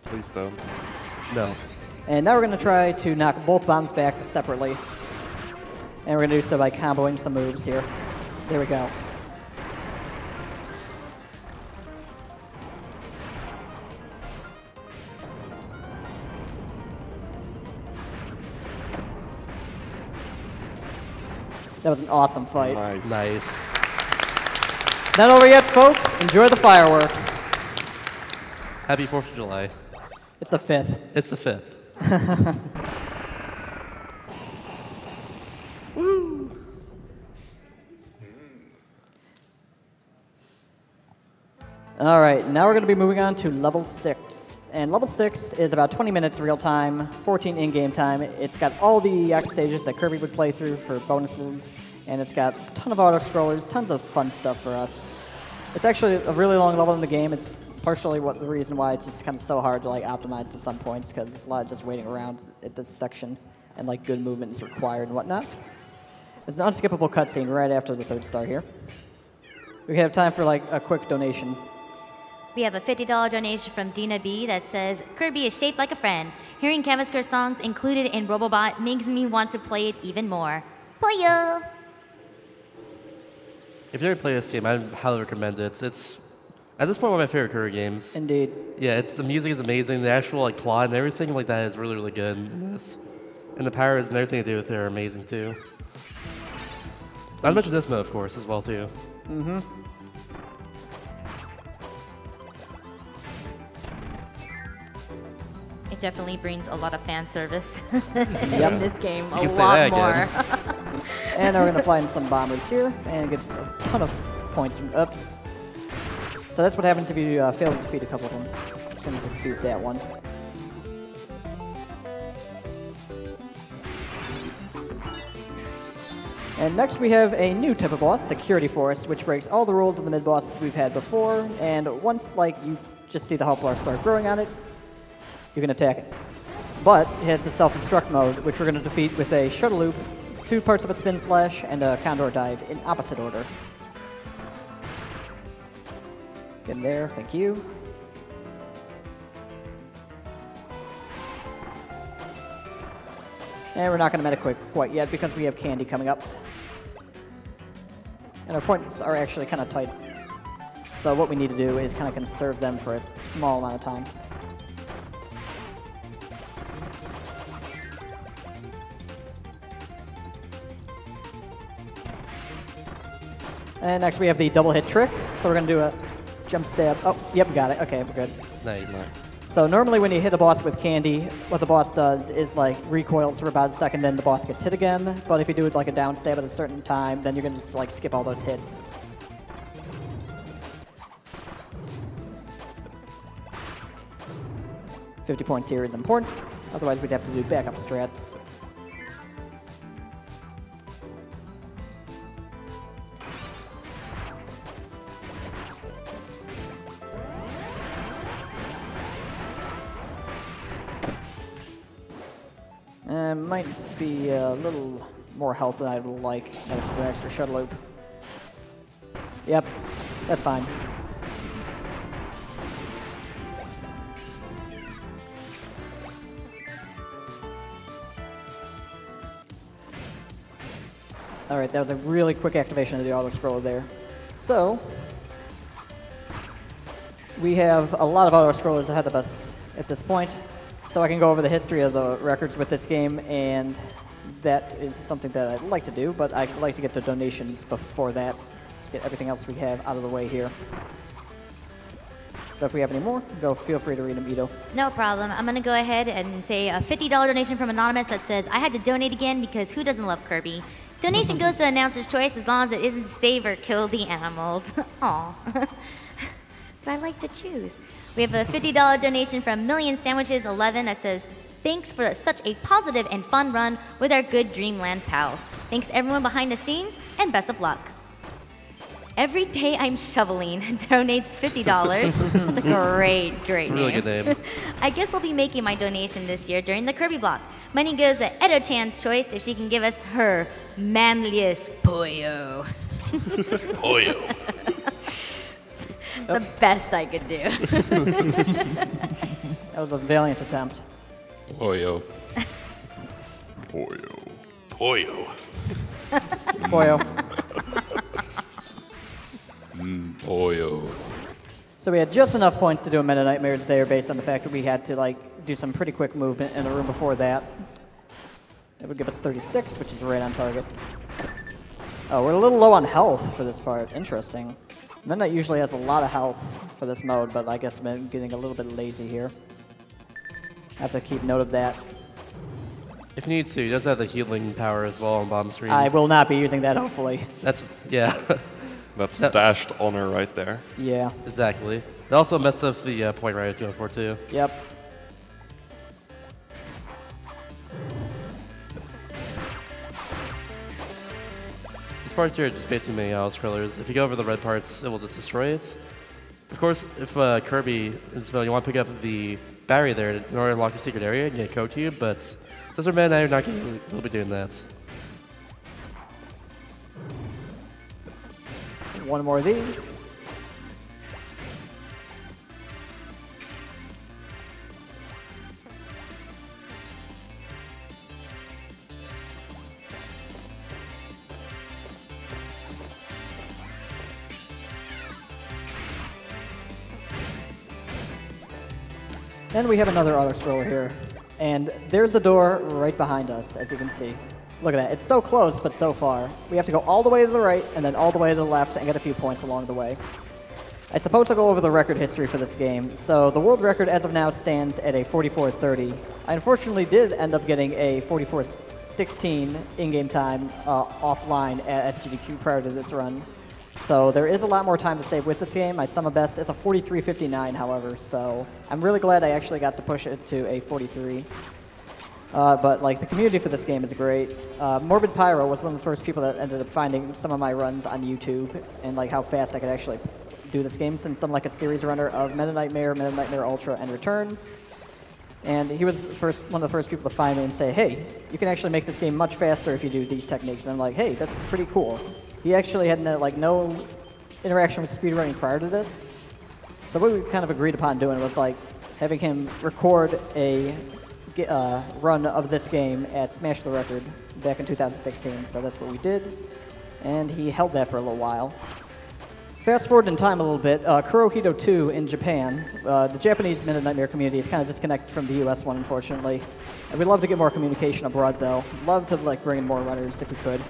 Please don't. No. And now we're going to try to knock both bombs back separately. And we're going to do so by comboing some moves here. There we go. That was an awesome fight. Nice. Nice. Not over yet, folks. Enjoy the fireworks. Happy 4th of July. It's the 5th. It's the 5th. Woo! All right, now we're going to be moving on to level 6. And level 6 is about 20 minutes real time, 14 in-game time. It's got all the X stages that Kirby would play through for bonuses, and it's got a ton of auto-scrollers, tons of fun stuff for us. It's actually a really long level in the game. It's partially the reason why it's just kind of so hard to optimize at some points, because there's a lot of just waiting around at this section, and good movement is required and whatnot. There's an unskippable cutscene right after the 3rd star here. We have time for like a quick donation. We have a $50 donation from Dina B that says, Kirby is shaped like a friend. Hearing Canvasker's songs included in Robobot makes me want to play it even more. Poyo! If you ever play this game, I highly recommend it. It's, at this point, one of my favorite Kirby games. Indeed. Yeah, the music is amazing. The actual like plot and everything like that is really, really good in this. And the powers and everything to do with it are amazing, too. Not to mention this mode, of course, as well, too. Mm-hmm. It definitely brings a lot of fan service Yep. in this game. You A can say lot that more. And now we're going to fly into some bombers here and get a ton of points from ups. So that's what happens if you fail to defeat a couple of them. Just going to defeat that one. And next we have a new type of boss, Security Force, which breaks all the rules of the mid-bosses we've had before. And once like you just see the health bar start growing on it, you can attack it. But it has the self-destruct mode, which we're going to defeat with a shuttle loop, 2 parts of a spin slash, and a condor dive in opposite order. Get in there, thank you. And we're not going to meta-quick quite yet because we have Candy coming up. And our points are actually kind of tight. So what we need to do is kind of conserve them for a small amount of time. And next we have the double hit trick. So we're going to do a jump stab. Oh, yep, we got it. Okay, we're good. Nice. So normally when you hit a boss with Candy, what the boss does is like recoils for about a second, then the boss gets hit again. But if you do it like a down stab at a certain time, then you're going to just like skip all those hits. $50 points here is important. Otherwise we'd have to do backup strats. Might be a little more health than I would like. I have to do an extra shuttle loop. Yep, that's fine. Alright, that was a really quick activation of the auto-scroller there. So, we have a lot of auto-scrollers ahead of us at this point. So I can go over the history of the records with this game, and that is something that I'd like to do, but I'd like to get to donations before that. Let's get everything else we have out of the way here. So if we have any more, feel free to read them, Ito. No problem. I'm going to go ahead and say a $50 donation from Anonymous that says, I had to donate again because who doesn't love Kirby? Donation goes to announcer's choice as long as it isn't save or kill the animals. Aw. But I like to choose. We have a $50 donation from Million Sandwiches 11 that says, thanks for such a positive and fun run with our good Dreamland pals. Thanks to everyone behind the scenes, and best of luck. Every Day I'm Shoveling donates $50. That's a great It's a really name. good name. I guess I'll be making my donation this year during the Kirby block. Money goes to Edo-chan's choice if she can give us her manliest Poyo. Poyo. The best I could do. That was a valiant attempt. Poyo. Poyo. Poyo. Poyo. Poyo. So we had just enough points to do a Meta Nightmares there based on the fact that we had to like do some pretty quick movement in the room before that. That would give us 36, which is right on target. Oh, we're a little low on health for this part. Interesting. Meta Knight usually has a lot of health for this mode, but I guess I'm getting a little bit lazy here. I have to keep note of that. If you need to, he does have the healing power as well on bottom screen. I will not be using that, hopefully. That's, yeah. That's dashed honor right there. Yeah. Exactly. It also messed up the point right I was going for, too. Yep. These parts here are just basically many auto-scrollers. If you go over the red parts, it will just destroy it. Of course, if Kirby is you want to pick up the battery there in order to unlock a secret area and get a code cube, but since we're Meta Knight, you're not going to be doing that. one more of these. Then we have another auto-scroller here. And there's the door right behind us, as you can see. Look at that. It's so close, but so far. We have to go all the way to the right and then all the way to the left and get a few points along the way. I suppose I'll go over the record history for this game. So the world record as of now stands at a 44:30. I unfortunately did end up getting a 44:16 in-game time offline at SGDQ prior to this run. So there is a lot more time to save with this game. My sum of best is a 43:59, however, so I'm really glad I actually got to push it to a 43. But like the community for this game is great. Morbid Pyro was one of the first people that ended up finding some of my runs on YouTube and like how fast I could actually do this game, since I'm like a series runner of Meta Knightmare, Meta Knightmare Ultra, and Returns. And he was one of the first people to find me and say, hey, you can actually make this game much faster if you do these techniques. And I'm like, hey, that's pretty cool. He actually had no interaction with speedrunning prior to this. So what we kind of agreed upon doing was like having him record a run of this game at Smash the Record back in 2016. So that's what we did. And he held that for a little while. Fast forward in time a little bit, Kurohito 2 in Japan. The Japanese Meta Knightmare community is kind of disconnected from the US one, unfortunately. And we'd love to get more communication abroad, though. Love to like bring in more runners if we could.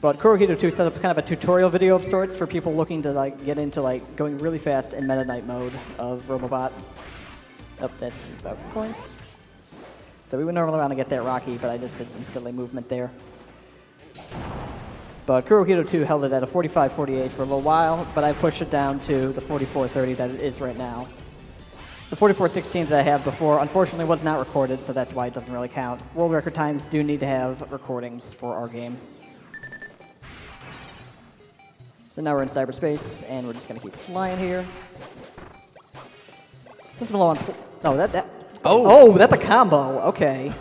But Kurohito 2 set up kind of a tutorial video of sorts for people looking to like get into like going really fast in Meta Knight mode of Robobot. Oh, that's about points. So we would normally want to get that Rocky, but I just did some silly movement there. But Kurohito 2 held it at a 45:48 for a little while, but I pushed it down to the 44:30 that it is right now. The 44:16 that I had before, unfortunately, was not recorded, so that's why it doesn't really count. World record times do need to have recordings for our game. So now we're in cyberspace, and we're just going to keep flying here. Since I'm low on... Oh, that's a combo. Okay.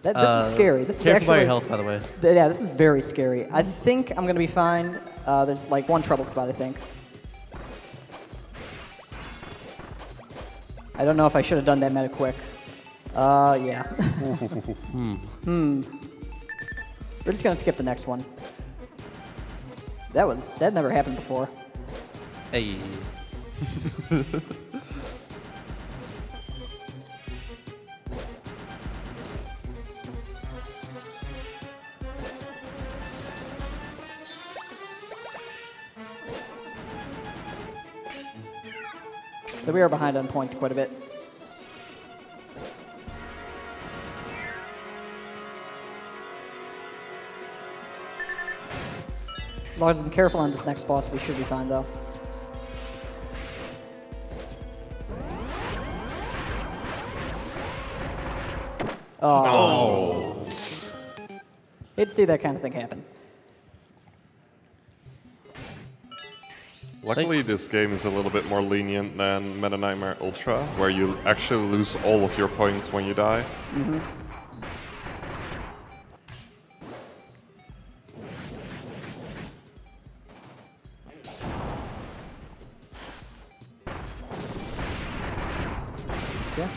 This is scary. This is careful about your health, by the way. Yeah, this is very scary. I think I'm going to be fine. There's like one trouble spot, I think. I don't know if I should have done that meta quick. Yeah. We're just going to skip the next one. That never happened before. Hey. So we are behind on points quite a bit. As long as I'm careful on this next boss, we should be fine, though. Oh. Hate to see that kind of thing happen. Luckily, this game is a little bit more lenient than Meta Knightmare Ultra, where you actually lose all of your points when you die. Mm-hmm. Yeah.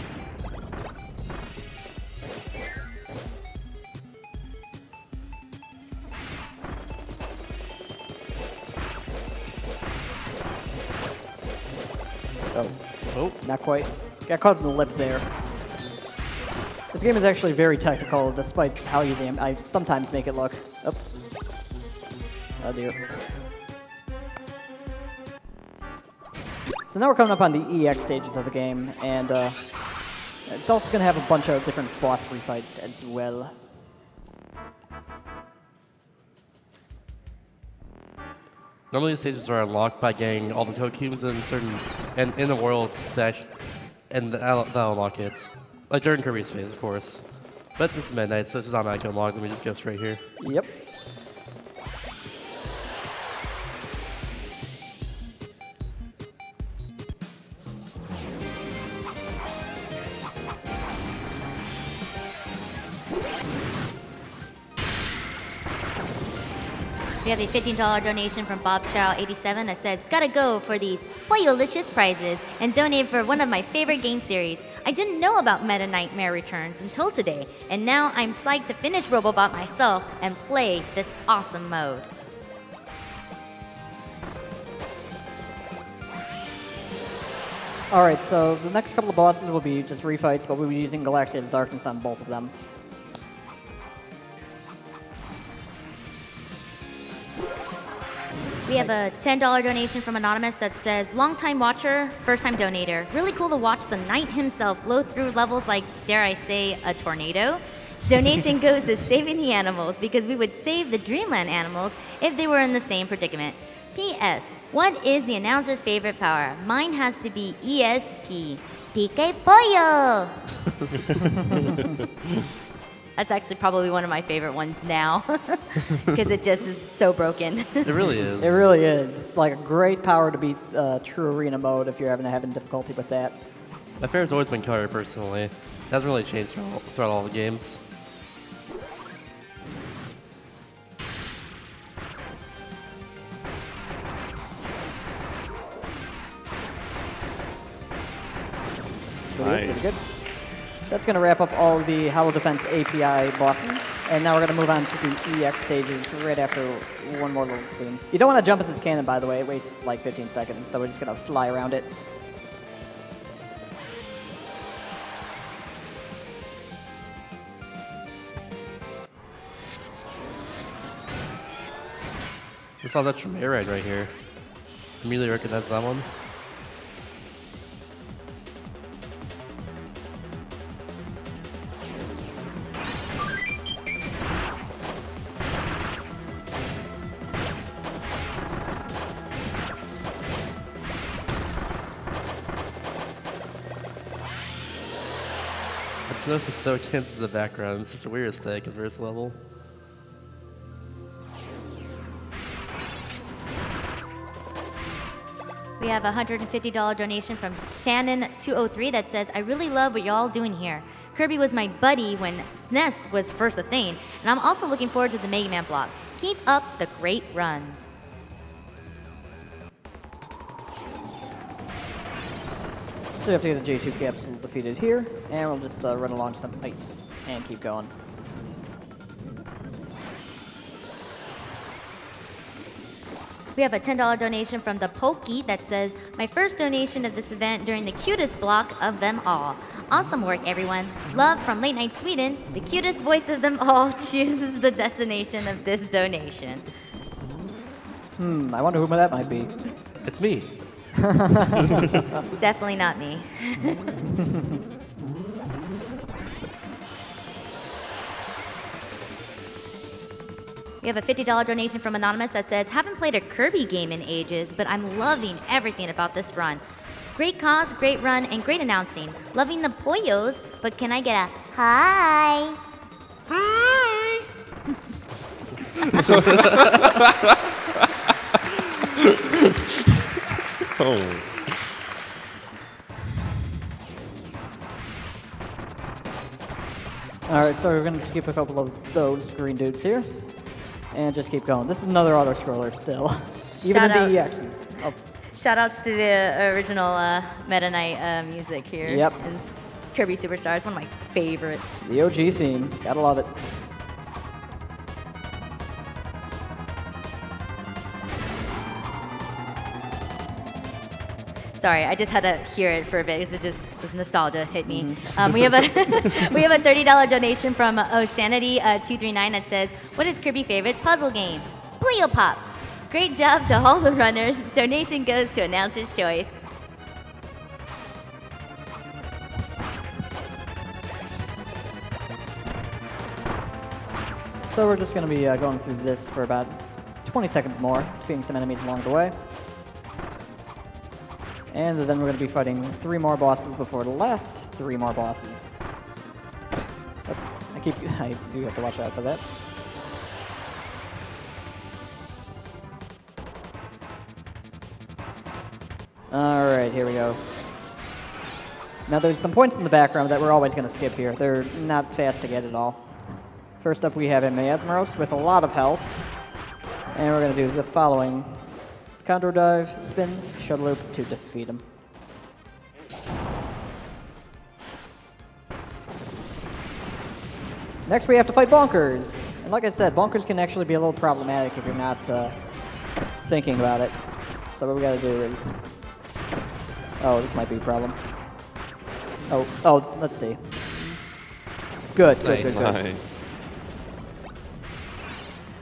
Oh, not quite. Got caught in the lip there. This game is actually very technical, despite how easy I sometimes make it look. Oh, oh dear. So now we're coming up on the EX stages of the game, and it's also going to have a bunch of different boss refights as well. Normally, the stages are unlocked by getting all the code cubes in the worlds to actually, and that'll unlock it. Like during Kirby's phase, of course. But this is Midnight, so this is automatic unlock. Let me just go straight here. Yep. We have a $15 donation from BobChow87 that says, gotta go for these Poyolicious prizes and donate for one of my favorite game series. I didn't know about Meta Knightmare Returns until today, and now I'm psyched to finish Robobot myself and play this awesome mode. Alright, so the next couple of bosses will be just refights, but we'll be using Galaxia's Darkness on both of them. We have a $10 donation from Anonymous that says, long-time watcher, first-time donator. Really cool to watch the knight himself blow through levels like, dare I say, a tornado. Donation goes to saving the animals because we would save the Dreamland animals if they were in the same predicament. P.S. What is the announcer's favorite power? Mine has to be ESP. Pique Pollo! That's actually probably one of my favorite ones now because it just is so broken. It really is. It really is. It's like a great power to beat true arena mode if you're having difficulty with that. My favorite's always been Kirby, personally. It hasn't really changed throughout all the games. Nice. That's going to wrap up all the Hollow Defense API bosses, and now we're going to move on to the EX stages right after one more little scene. You don't want to jump at this cannon, by the way. It wastes like 15 seconds, so we're just going to fly around it. I saw that from Air right here. Immediately recognize that one. Snows is so tense in the background. It's such a weird aesthetic at first level. We have a $150 donation from Shannon203 that says, I really love what y'all doing here. Kirby was my buddy when SNES was first a thing, and I'm also looking forward to the Mega Man block. Keep up the great runs. So we have to get a J2 capsule defeated here, and we'll just run along some ice and keep going. We have a $10 donation from the Pokey that says, my first donation of this event during the cutest block of them all. Awesome work, everyone. Love from Late Night Sweden. The cutest voice of them all chooses the destination of this donation. I wonder who that might be. It's me. Definitely not me. We have a $50 donation from Anonymous that says, haven't played a Kirby game in ages, but I'm loving everything about this run. Great cause, great run, and great announcing. Loving the Poyos, but can I get a hi? Hi! Oh. Alright, so we're going to keep a couple of those green dudes here. And just keep going. This is another auto-scroller still. Even in the EXs. Oh. Shoutouts to the original Meta Knight music here. Yep. And Kirby Superstar is one of my favorites. The OG theme. Gotta love it. Sorry, I just had to hear it for a bit because it just was nostalgia hit me. We have a we have a $30 donation from Oshanity239 that says, "What is Kirby's favorite puzzle game? Puyo Pop. Great job to all the runners. Donation goes to announcer's choice." So we're just going to be going through this for about 20 seconds more, defeating some enemies along the way. And then we're going to be fighting 3 more bosses before the last 3 more bosses. Oh, I do have to watch out for that. Alright, here we go. Now there's some points in the background that we're always going to skip here. They're not fast to get at all. First up we have a Miasmeros with a lot of health. And we're going to do the following. Counter dive, spin, shuttle loop to defeat him. Next we have to fight Bonkers. And like I said, Bonkers can actually be a little problematic if you're not thinking about it. So what we got to do is... Oh, this might be a problem. Oh, let's see. Good. Nice.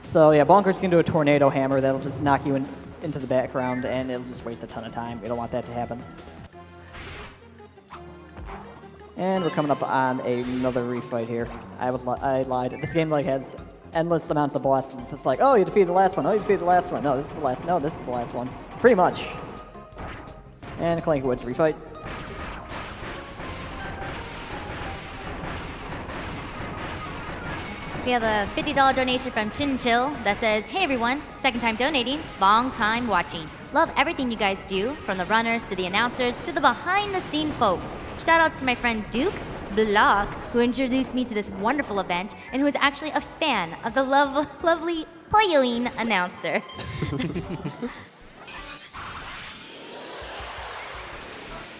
So yeah, Bonkers can do a tornado hammer that'll just knock you into the background, and it'll just waste a ton of time. We don't want that to happen. And we're coming up on another refight here. I lied. This game has endless amounts of bosses. It's like, oh, you defeated the last one. Oh, you defeated the last one. No, this is the last. No, this is the last one. Pretty much. And Clanky Woods refight. We have a $50 donation from Chin Chill that says, hey everyone, second time donating, long time watching. Love everything you guys do, from the runners to the announcers to the behind the scene folks. Shout outs to my friend Duke Block, who introduced me to this wonderful event and who is actually a fan of the lovely Poyoing announcer.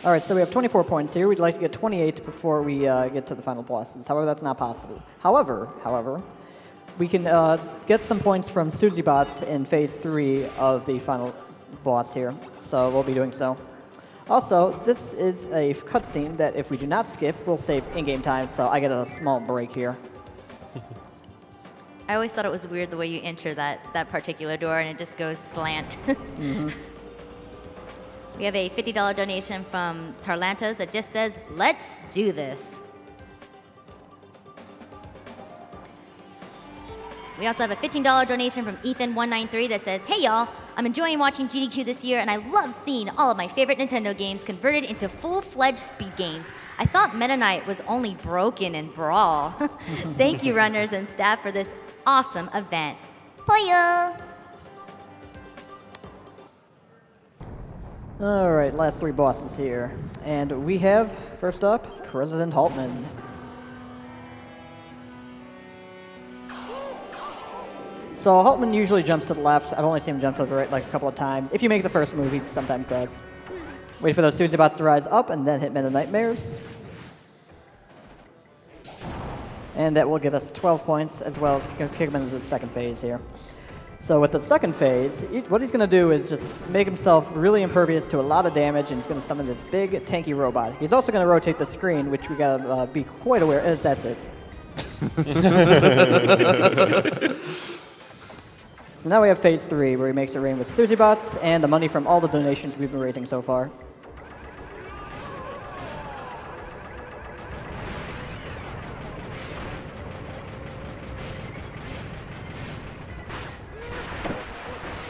All right, so we have 24 points here. We'd like to get 28 before we get to the final bosses. However, that's not possible. However, we can get some points from Susie Bots in Phase 3 of the final boss here. So we'll be doing so. Also, this is a cutscene that if we do not skip, we'll save in-game time, so I get a small break here. I always thought it was weird the way you enter that particular door and it just goes slant. Mm-hmm. We have a $50 donation from Tarlantos that just says, let's do this. We also have a $15 donation from Ethan193 that says, hey y'all, I'm enjoying watching GDQ this year and I love seeing all of my favorite Nintendo games converted into full-fledged speed games. I thought Meta Knight was only broken in Brawl. Thank you runners and staff for this awesome event. Playa! All right, last three bosses here. And we have, first up, President Haltman. So Haltman usually jumps to the left. I've only seen him jump to the right like a couple of times. If you make the first move, he sometimes does. Wait for those Susie Bots to rise up and then hit Meta Knightmares. And that will give us 12 points, as well as kick him into the second phase here. So with the second phase, what he's going to do is just make himself really impervious to a lot of damage, and he's going to summon this big, tanky robot. He's also going to rotate the screen, which we got to be quite aware of. That's it. So now we have Phase 3, where he makes it rain with Susie Bots and the money from all the donations we've been raising so far.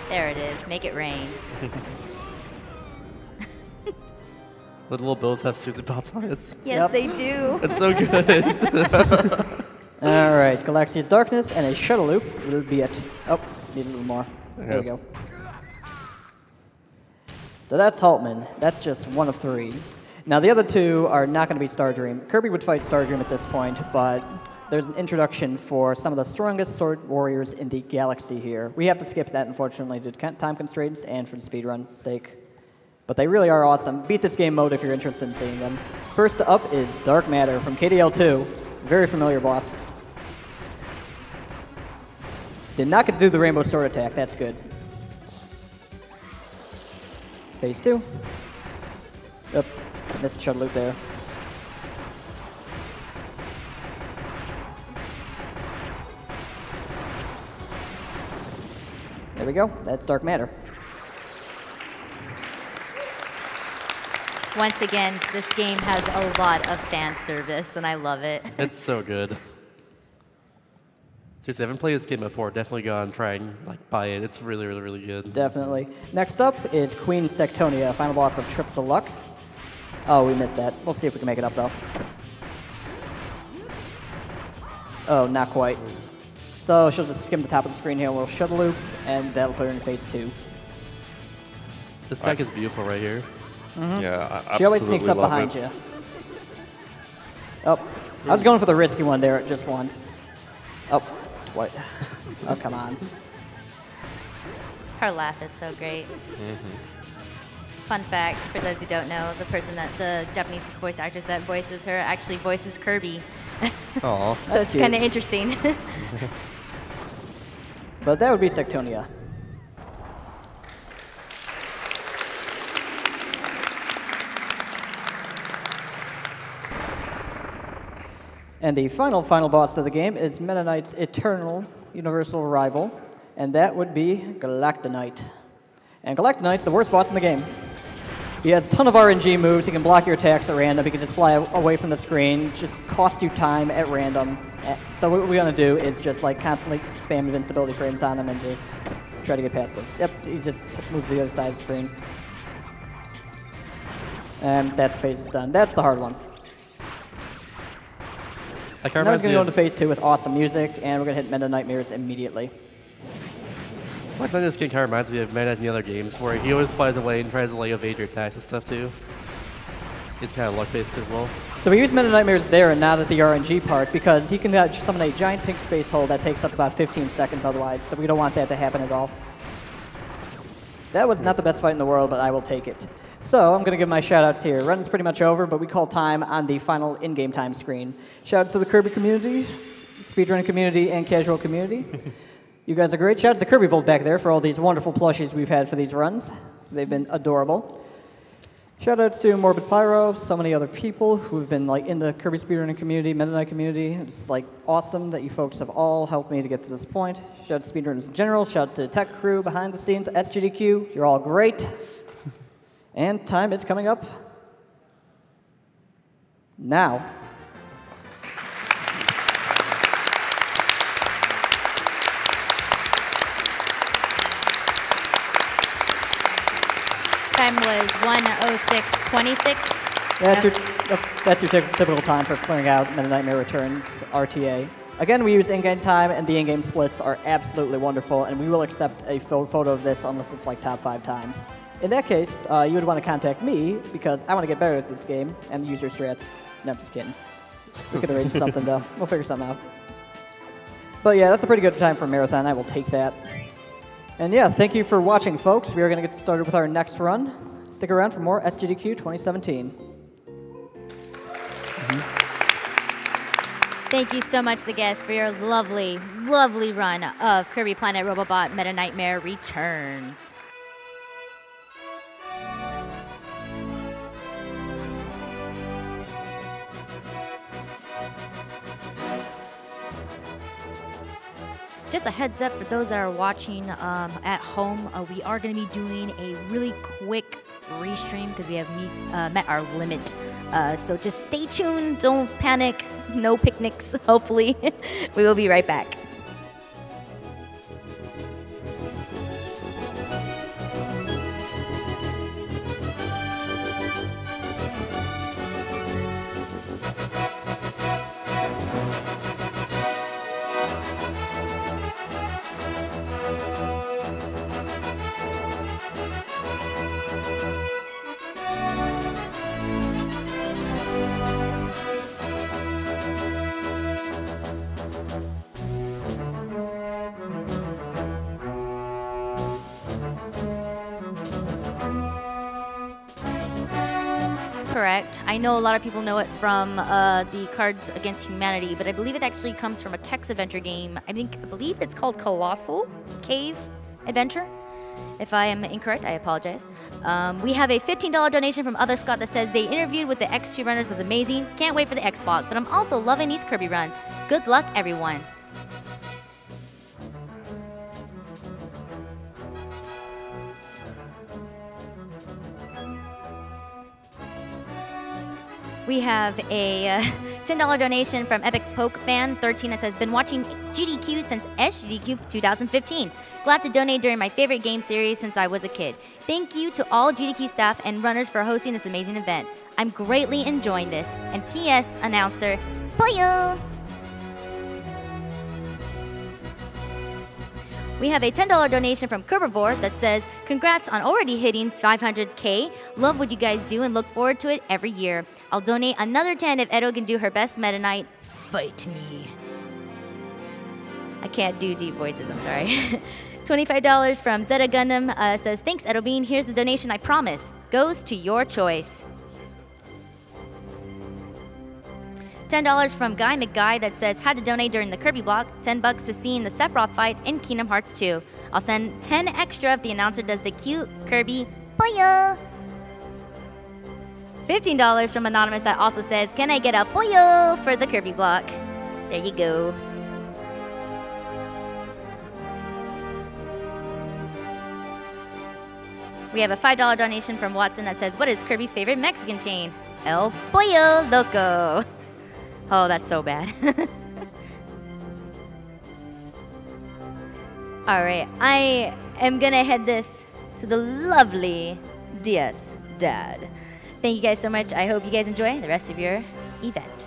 There it is. Make it rain. The little bills have Susie Bots on it. Yes, they do. It's so good. All right, Galaxia's Darkness and a shuttle loop will be it. Oh, need a little more. There we go. So that's Haltman. That's just one of three. Now the other two are not going to be Stardream. Kirby would fight Stardream at this point, but there's an introduction for some of the strongest sword warriors in the galaxy here. We have to skip that, unfortunately, due to time constraints and for the speedrun sake. But they really are awesome. Beat this game mode if you're interested in seeing them. First up is Dark Matter from KDL 2. Very familiar boss. Did not get to do the Rainbow Sword attack. That's good. Phase 2. Yep. Missed the shuttle loop there. There we go. That's Dark Matter. Once again, this game has a lot of fan service, and I love it. It's so good. Seriously, I haven't played this game before. Definitely go and try and buy it. It's really, really, really good. Definitely. Next up is Queen Sectonia, final boss of Trip Deluxe. Oh, we missed that. We'll see if we can make it up, though. Oh, not quite. So she'll just skim the top of the screen here. We'll shuttle loop, and that'll put her in Phase 2. This tech is beautiful right here. Mm-hmm. Yeah, I absolutely she always sneaks up behind you. Oh, I was going for the risky one there just once. Oh, twice. Oh, come on. Her laugh is so great. Fun fact, for those who don't know, the person that the Japanese voice actress that voices her actually voices Kirby. Aw. So it's kind of interesting. But that would be Sectonia. And the final boss of the game is Meta Knight's eternal universal rival, and that would be Galactonite. And Galactonite's the worst boss in the game. He has a ton of RNG moves, he can block your attacks at random, he can just fly away from the screen, just cost you time at random. So what we're gonna do is just like constantly spam invincibility frames on him and just try to get past this. Yep, so you just move to the other side of the screen. And that phase is done. That's the hard one. So now we're going to go into phase 2 with awesome music, and we're going to hit Meta Knightmares immediately. I think this game kind of reminds me of Meta in the other games, where he always flies away and tries to like evade your attacks and stuff too. It's kind of luck-based as well. So we use Meta Knightmares there and not at the RNG part, because he can summon a giant pink space hole that takes up about 15 seconds otherwise, so we don't want that to happen at all. That was not the best fight in the world, but I will take it. So I'm going to give my shout-outs here. Run's pretty much over, but we call time on the final in-game time screen. Shout-outs to the Kirby community, speedrunning community, and casual community. You guys are great. Shout-outs to Kirby Volt back there for all these wonderful plushies we've had for these runs. They've been adorable. Shout-outs to Morbid Pyro, so many other people who've been like in the Kirby speedrunning community, Meta Knight community. It's like awesome that you folks have all helped me to get to this point. Shout-outs to speedrunners in general. Shout-outs to the tech crew behind the scenes, SGDQ. You're all great. And time is coming up now. Time was 1:06:26. That's your typical time for clearing out Meta Knightmare Returns RTA. Again, we use in-game time, and the in-game splits are absolutely wonderful, and we will accept a photo of this unless it's like top 5 times. In that case, you would want to contact me, because I want to get better at this game and use your strats. No, I'm just kidding. We could arrange something, though. We'll figure something out. But yeah, that's a pretty good time for a marathon. I will take that. And yeah, thank you for watching, folks. We are going to get started with our next run. Stick around for more SGDQ 2017. Thank you so much, Theguesst, for your lovely, lovely run of Kirby Planet Robobot Meta Knightmare Returns. Just a heads up for those that are watching at home, we are going to be doing a really quick restream because we have met our limit. So just stay tuned, don't panic, no picnics, hopefully. We will be right back. Correct. I know a lot of people know it from the Cards Against Humanity, but I believe it actually comes from a text adventure game. I believe it's called Colossal Cave Adventure. If I am incorrect, I apologize. We have a $15 donation from Other Scott that says they interviewed with the X2 runners was amazing. Can't wait for the Xbox, but I'm also loving these Kirby runs. Good luck, everyone. We have a $10 donation from Epic Poke Fan 13 that says, been watching GDQ since SGDQ 2015. Glad to donate during my favorite game series since I was a kid. Thank you to all GDQ staff and runners for hosting this amazing event. I'm greatly enjoying this. And P.S. announcer, Boyo! We have a $10 donation from Kerbivore that says, congrats on already hitting 500K. Love what you guys do and look forward to it every year. I'll donate another 10 if Edo can do her best Meta Knight. Fight me. I can't do deep voices, I'm sorry. $25 from Zeta Gundam says, thanks, Edobean. Here's the donation I promise. Goes to your choice. $10 from Guy McGuy that says, had to donate during the Kirby block. $10 to see in the Sephiroth fight in Kingdom Hearts 2. I'll send 10 extra if the announcer does the cute Kirby Boyo. $15 from Anonymous that also says, can I get a Boyo for the Kirby block? There you go. We have a $5 donation from Watson that says, what is Kirby's favorite Mexican chain? El Pollo Loco. Oh, that's so bad. All right, I am gonna head this to the lovely DS Dad. Thank you guys so much. I hope you guys enjoy the rest of your event.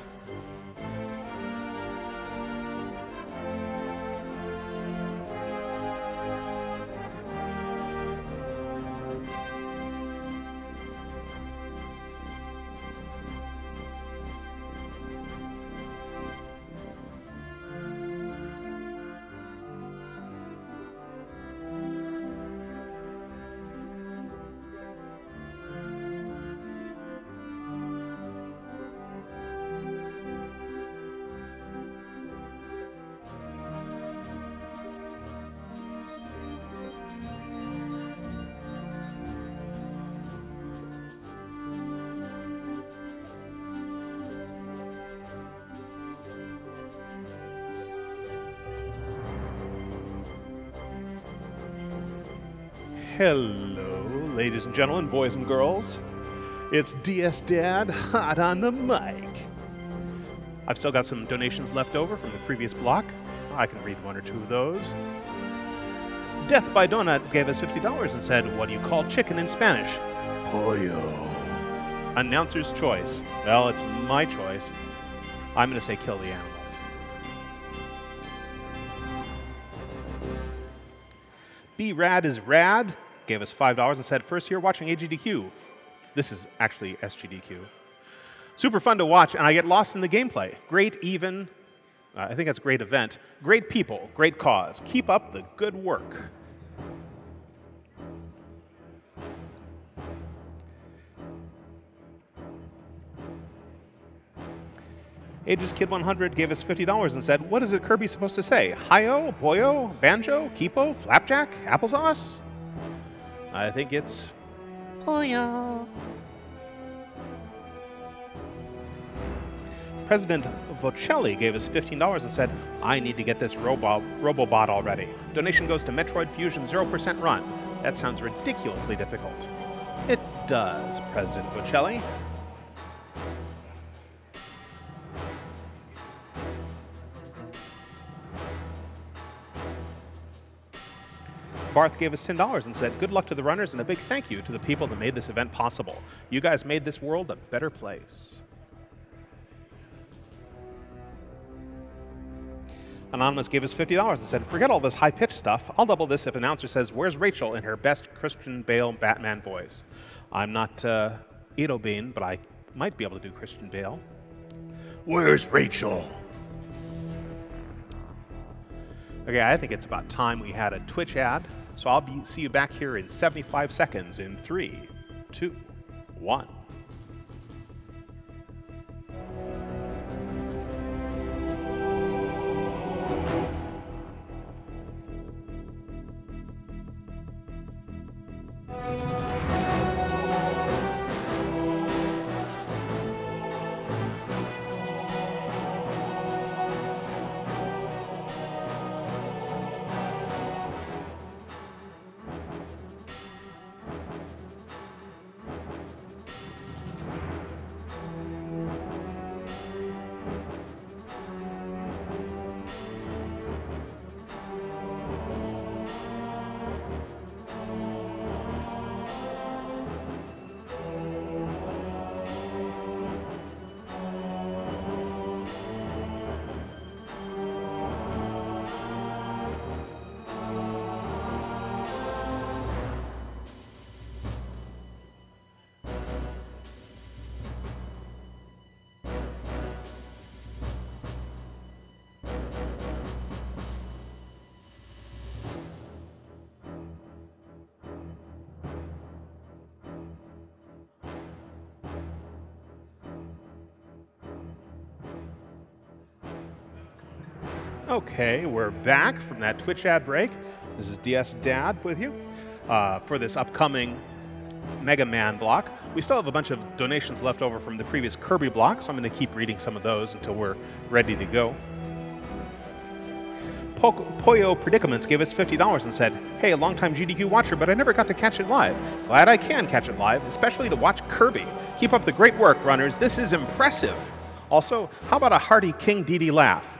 Hello, ladies and gentlemen, boys and girls. It's DS Dad, hot on the mic. I've still got some donations left over from the previous block. I can read one or two of those. Death by Donut gave us $50 and said, what do you call chicken in Spanish? Pollo. Announcer's choice. Well, it's my choice. I'm going to say kill the animals. Be Rad is Rad gave us $5 and said, first year watching AGDQ. This is actually SGDQ. Super fun to watch, and I get lost in the gameplay. Great even, I think that's a great event. Great people, great cause. Keep up the good work. Ages Kid 100 gave us $50 and said, what is it Kirby supposed to say? Hi-yo, boyo, banjo, kipo, flapjack, applesauce? I think it's Pollo. President Vocelli gave us $15 and said, I need to get this Robobot already. Donation goes to Metroid Fusion 0% run. That sounds ridiculously difficult. It does, President Vocelli. Barth gave us $10 and said, good luck to the runners and a big thank you to the people that made this event possible. You guys made this world a better place. Anonymous gave us $50 and said, forget all this high-pitched stuff. I'll double this if announcer says, where's Rachel in her best Christian Bale Batman voice? I'm not Edo Bean, but I might be able to do Christian Bale. Where's Rachel? Okay, I think it's about time we had a Twitch ad. So I'll see you back here in 75 seconds in 3, 2, 1. Okay, we're back from that Twitch ad break. This is DS Dad with you for this upcoming Mega Man block. We still have a bunch of donations left over from the previous Kirby block, so I'm going to keep reading some of those until we're ready to go. Poyo Predicaments gave us $50 and said, "Hey, a longtime GDQ watcher, but I never got to catch it live. Glad I can catch it live, especially to watch Kirby. Keep up the great work, runners. This is impressive. Also, how about a hearty King Dedede laugh?"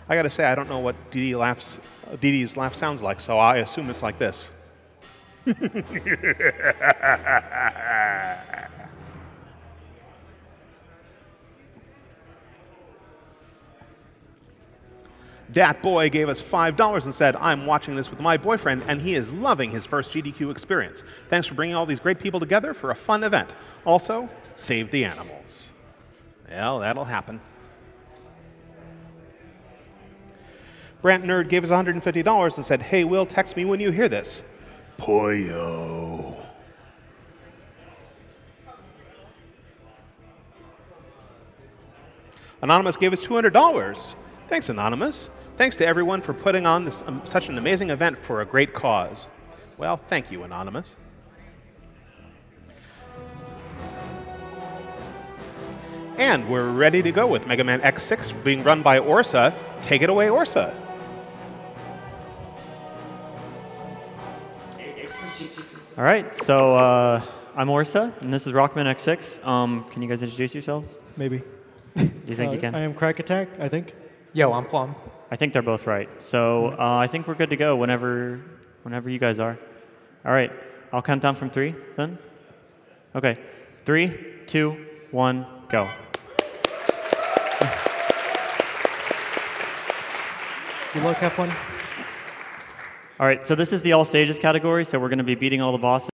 I gotta say, I don't know what Dede's laugh sounds like, so I assume it's like this. Dat Boy gave us $5 and said, "I'm watching this with my boyfriend, and he is loving his first GDQ experience. Thanks for bringing all these great people together for a fun event. Also, save the animals." Well, that'll happen. Brant Nerd gave us $150 and said, "Hey, Will, text me when you hear this. Poyo." Anonymous gave us $200. Thanks, Anonymous. Thanks to everyone for putting on this, such an amazing event for a great cause. Well, thank you, Anonymous. And we're ready to go with Mega Man X6 being run by Orsa. Take it away, Orsa. All right, so I'm Orsa, and this is Rockman X6. Can you guys introduce yourselves? Maybe. Do you think you can? I am Crack Attack, I think. Yo, I'm Plum. I think they're both right. So I think we're good to go whenever you guys are. All right, I'll count down from 3 then. Okay, 3, 2, 1, go. Good luck, have fun. All right, so this is the all stages category, so we're going to be beating all the bosses.